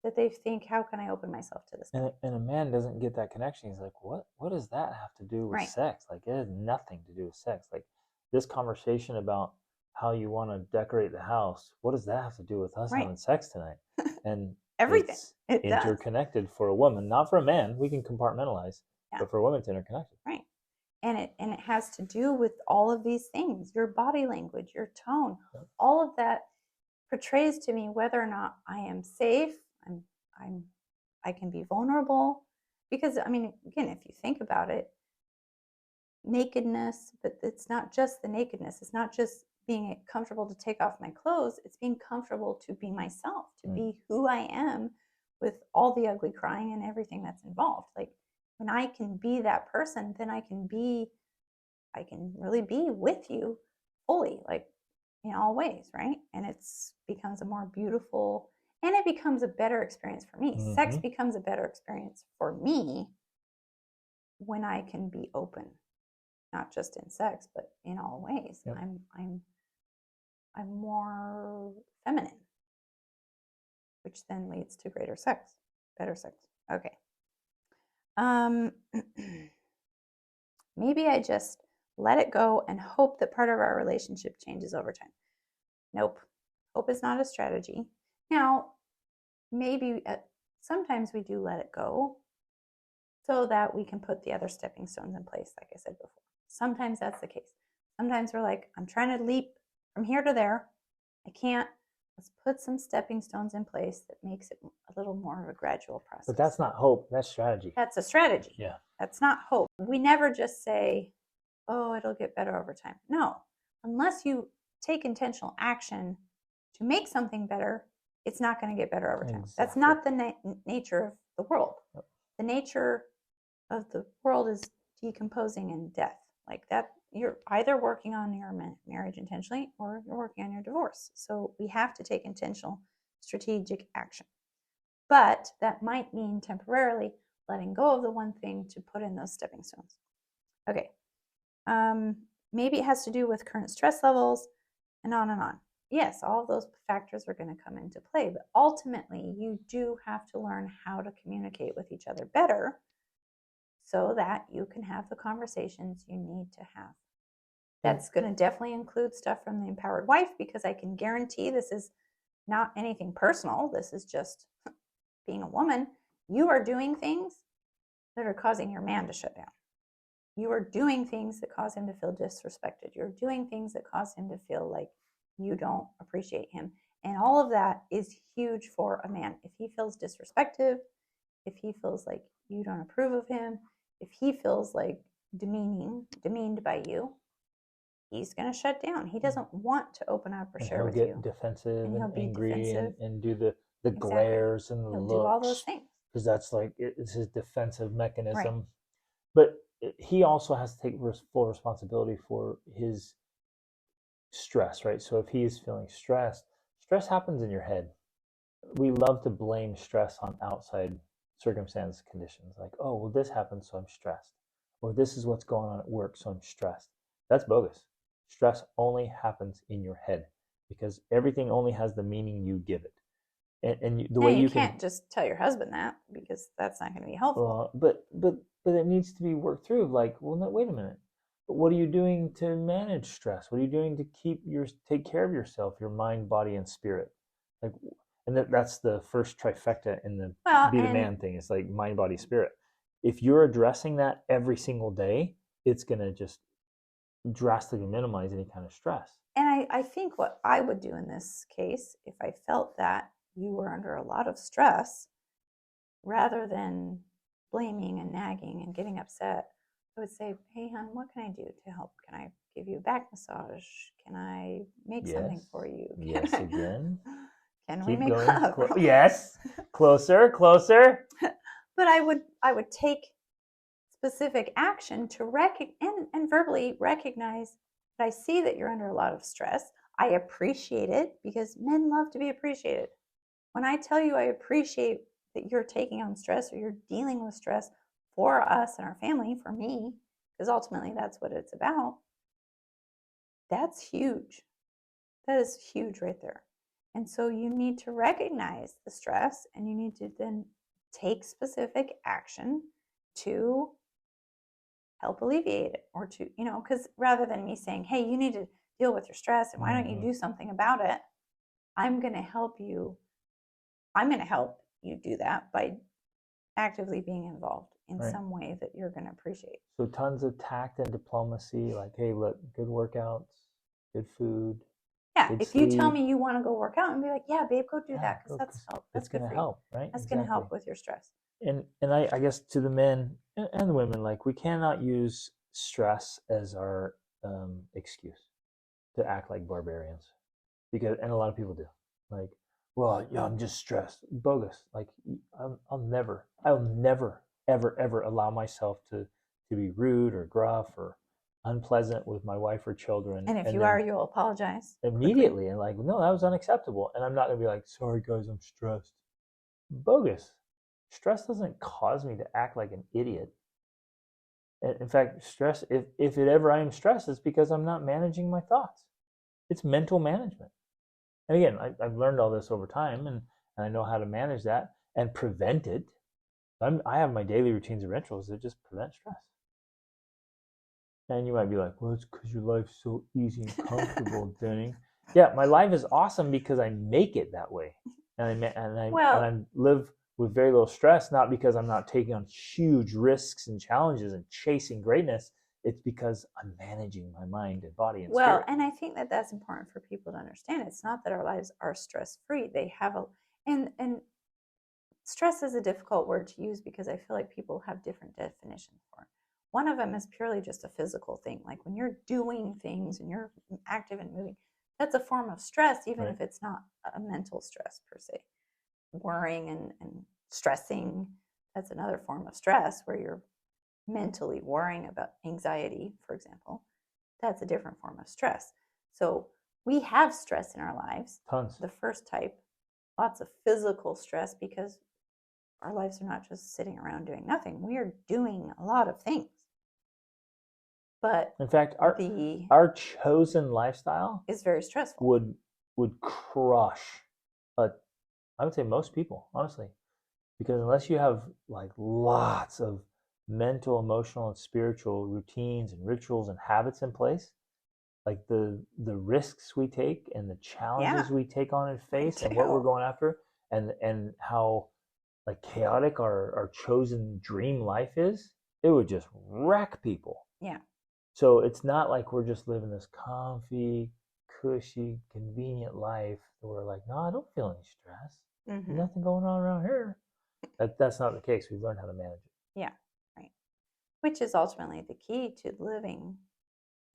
that they think, how can I open myself to this? And a man doesn't get that connection. He's like, what does that have to do with sex? Like, it has nothing to do with sex. Like, this conversation about how you want to decorate the house, what does that have to do with us having sex tonight? And everything. It's interconnected for a woman, not for a man. We can compartmentalize, but for a woman, it's interconnected. Right. And it has to do with all of these things, your body language, your tone, all of that portrays to me whether or not I am safe, I can be vulnerable. Because, I mean, again, if you think about it, nakedness, but it's not just the nakedness. It's not just being comfortable to take off my clothes. It's being comfortable to be myself, to be who I am with all the ugly crying and everything that's involved. Like, when I can be that person, then I can really be with you fully, like in all ways, right? And it's becomes a more beautiful, and it becomes a better experience for me. Sex becomes a better experience for me when I can be open, not just in sex, but in all ways. I'm more feminine, which then leads to greater sex, better sex. Okay. Maybe I just let it go and hope that part of our relationship changes over time. Nope. Hope is not a strategy. Now, maybe sometimes we do let it go so that we can put the other stepping stones in place, like I said before. Sometimes that's the case. Sometimes we're like, I'm trying to leap from here to there. I can't. Let's put some stepping stones in place that makes it a little more of a gradual process. But that's not hope. That's strategy. That's a strategy. Yeah. That's not hope. We never just say, oh, it'll get better over time. No. Unless you take intentional action to make something better, it's not going to get better over time. Exactly. That's not the nature of the world. Yep. The nature of the world is decomposing and death. Like that, you're either working on your marriage intentionally or you're working on your divorce. So we have to take intentional strategic action. But that might mean temporarily letting go of the one thing to put in those stepping stones. Okay. Maybe it has to do with current stress levels and on and on. Yes, all of those factors are going to come into play, but ultimately you do have to learn how to communicate with each other better so that you can have the conversations you need to have. That's going to definitely include stuff from the empowered wife, because I can guarantee this is not anything personal. This is just being a woman. You are doing things that are causing your man to shut down. You are doing things that cause him to feel disrespected. You're doing things that cause him to feel like you don't appreciate him. And all of that is huge for a man. If he feels disrespected, if he feels like you don't approve of him, if he feels like demeaned by you, he's going to shut down. He doesn't want to open up or share with you. He'll get defensive And he'll and be angry defensive. and do the Exactly. glares and the He'll looks. do all those things. Because that's like, it's his defensive mechanism. Right. But he also has to take full responsibility for his stress, right? So if he is feeling stressed, stress happens in your head. We love to blame stress on outside circumstance conditions. Like, oh, well, this happened, so I'm stressed. Or this is what's going on at work, so I'm stressed. That's bogus. Stress only happens in your head because everything only has the meaning you give it. And the way you can can't just tell your husband that, because that's not going to be helpful. but it needs to be worked through. Like, well, no, wait a minute. But what are you doing to manage stress? What are you doing to take care of yourself, your mind, body, and spirit? Like, and that's the first trifecta in the be the man thing. It's like mind, body, spirit. If you're addressing that every single day, it's gonna just drastically minimize any kind of stress. And I think what I would do in this case, if I felt that you were under a lot of stress, rather than blaming and nagging and getting upset, I would say, hey, hon, what can I do to help? Can I give you a back massage? Can I make something for you? Yes, again. Can we make love? Yes, closer. But I would take specific action to and verbally recognize that I see that you're under a lot of stress. I appreciate it, because men love to be appreciated. When I tell you I appreciate that you're taking on stress or you're dealing with stress for us and our family, for me, because ultimately that's what it's about, that's huge. That is huge right there. And so you need to recognize the stress, and you need to then take specific action to help alleviate it, or to, because rather than me saying, hey, you need to deal with your stress and why don't you do something about it, I'm going to help you do that by actively being involved in some way that you're going to appreciate. So tons of tact and diplomacy, like, hey, look, good workouts, good food. Yeah, if you tell me you want to go work out, and be like, yeah, babe, go do that, because that's going to help, right? That's going to help with your stress. And I guess to the men and the women, like, we cannot use stress as our excuse to act like barbarians, and a lot of people do. Like, well, yeah, I'm just stressed. Bogus. Like, I'll never, ever allow myself to be rude or gruff or unpleasant with my wife or children. And if you are, you'll apologize immediately quickly. And like, no, that was unacceptable. And I'm not gonna be like, sorry guys, I'm stressed. Bogus. Stress doesn't cause me to act like an idiot. In fact, stress, if it ever I am stressed, it's because I'm not managing my thoughts. It's mental management. And again, I've learned all this over time, and I know how to manage that and prevent it. I have my daily routines and rituals that just prevent stress. And you might be like, well, it's because your life's so easy and comfortable, Denny. Yeah, my life is awesome because I make it that way. And I live with very little stress, not because I'm not taking on huge risks and challenges and chasing greatness. It's because I'm managing my mind and body and spirit. Well, and I think that that's important for people to understand. It's not that our lives are stress-free. They have and stress is a difficult word to use, because I feel like people have different definitions for it. One of them is purely just a physical thing. Like when you're doing things and you're active and moving, that's a form of stress, even if it's not a mental stress per se. Worrying and stressing, that's another form of stress, where you're mentally worrying about anxiety, for example. That's a different form of stress. So we have stress in our lives. Tons. The first type, lots of physical stress, because our lives are not just sitting around doing nothing. We are doing a lot of things. But in fact, our chosen lifestyle is very stressful. Would crush, I would say most people, honestly, because unless you have like lots of mental, emotional, and spiritual routines and rituals and habits in place, like the risks we take and the challenges we take on and face and what we're going after, and how like chaotic our chosen dream life is, it would just wreck people. Yeah. So it's not like we're just living this comfy, cushy, convenient life where we're like, no, I don't feel any stress. There's nothing going on around here. That's not the case. We've learned how to manage it. Yeah, right. Which is ultimately the key to living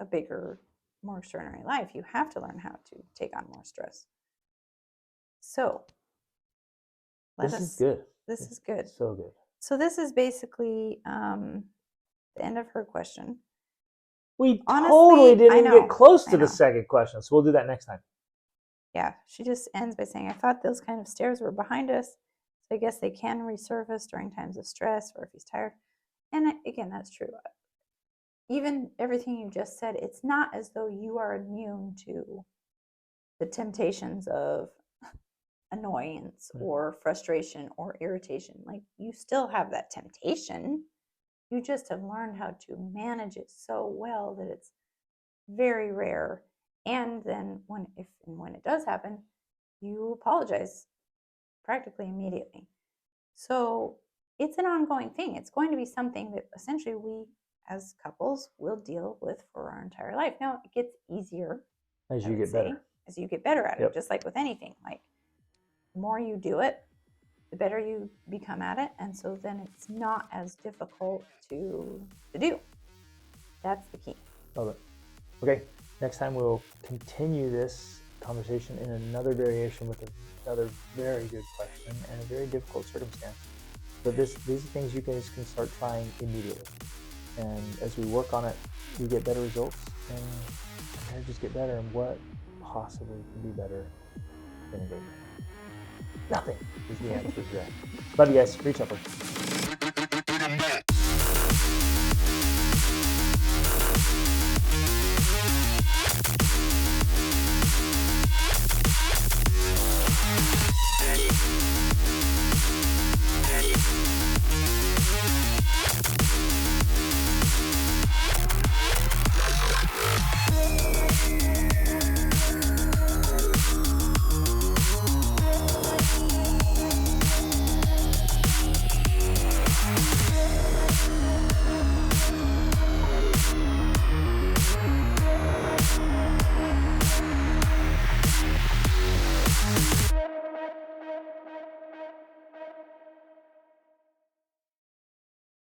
a bigger, more extraordinary life. You have to learn how to take on more stress. So this is good. This is good. So good. So this is basically the end of her question. We totally didn't even get close to the second question, so we'll do that next time. Yeah, she just ends by saying, I thought those kind of stairs were behind us, so I guess they can resurface during times of stress or if he's tired. And again, that's true. Even everything you just said, it's not as though you are immune to the temptations of annoyance or frustration or irritation. Like, you still have that temptation. You just have learned how to manage it so well that it's very rare. And then when it does happen, you apologize practically immediately. So it's an ongoing thing. It's going to be something that essentially we as couples will deal with for our entire life. Now, it gets easier as you get better. As you get better at it, just like with anything. Like, the more you do it, the better you become at it. And so then it's not as difficult to do. That's the key. Love it. Okay, next time we'll continue this conversation in another variation with another very good question and a very difficult circumstance. But these are things you guys can start trying immediately. And as we work on it, we get better results and marriages get better. And what possibly can be better than a date? Nothing is the answer to that. Love you guys. Reach upward.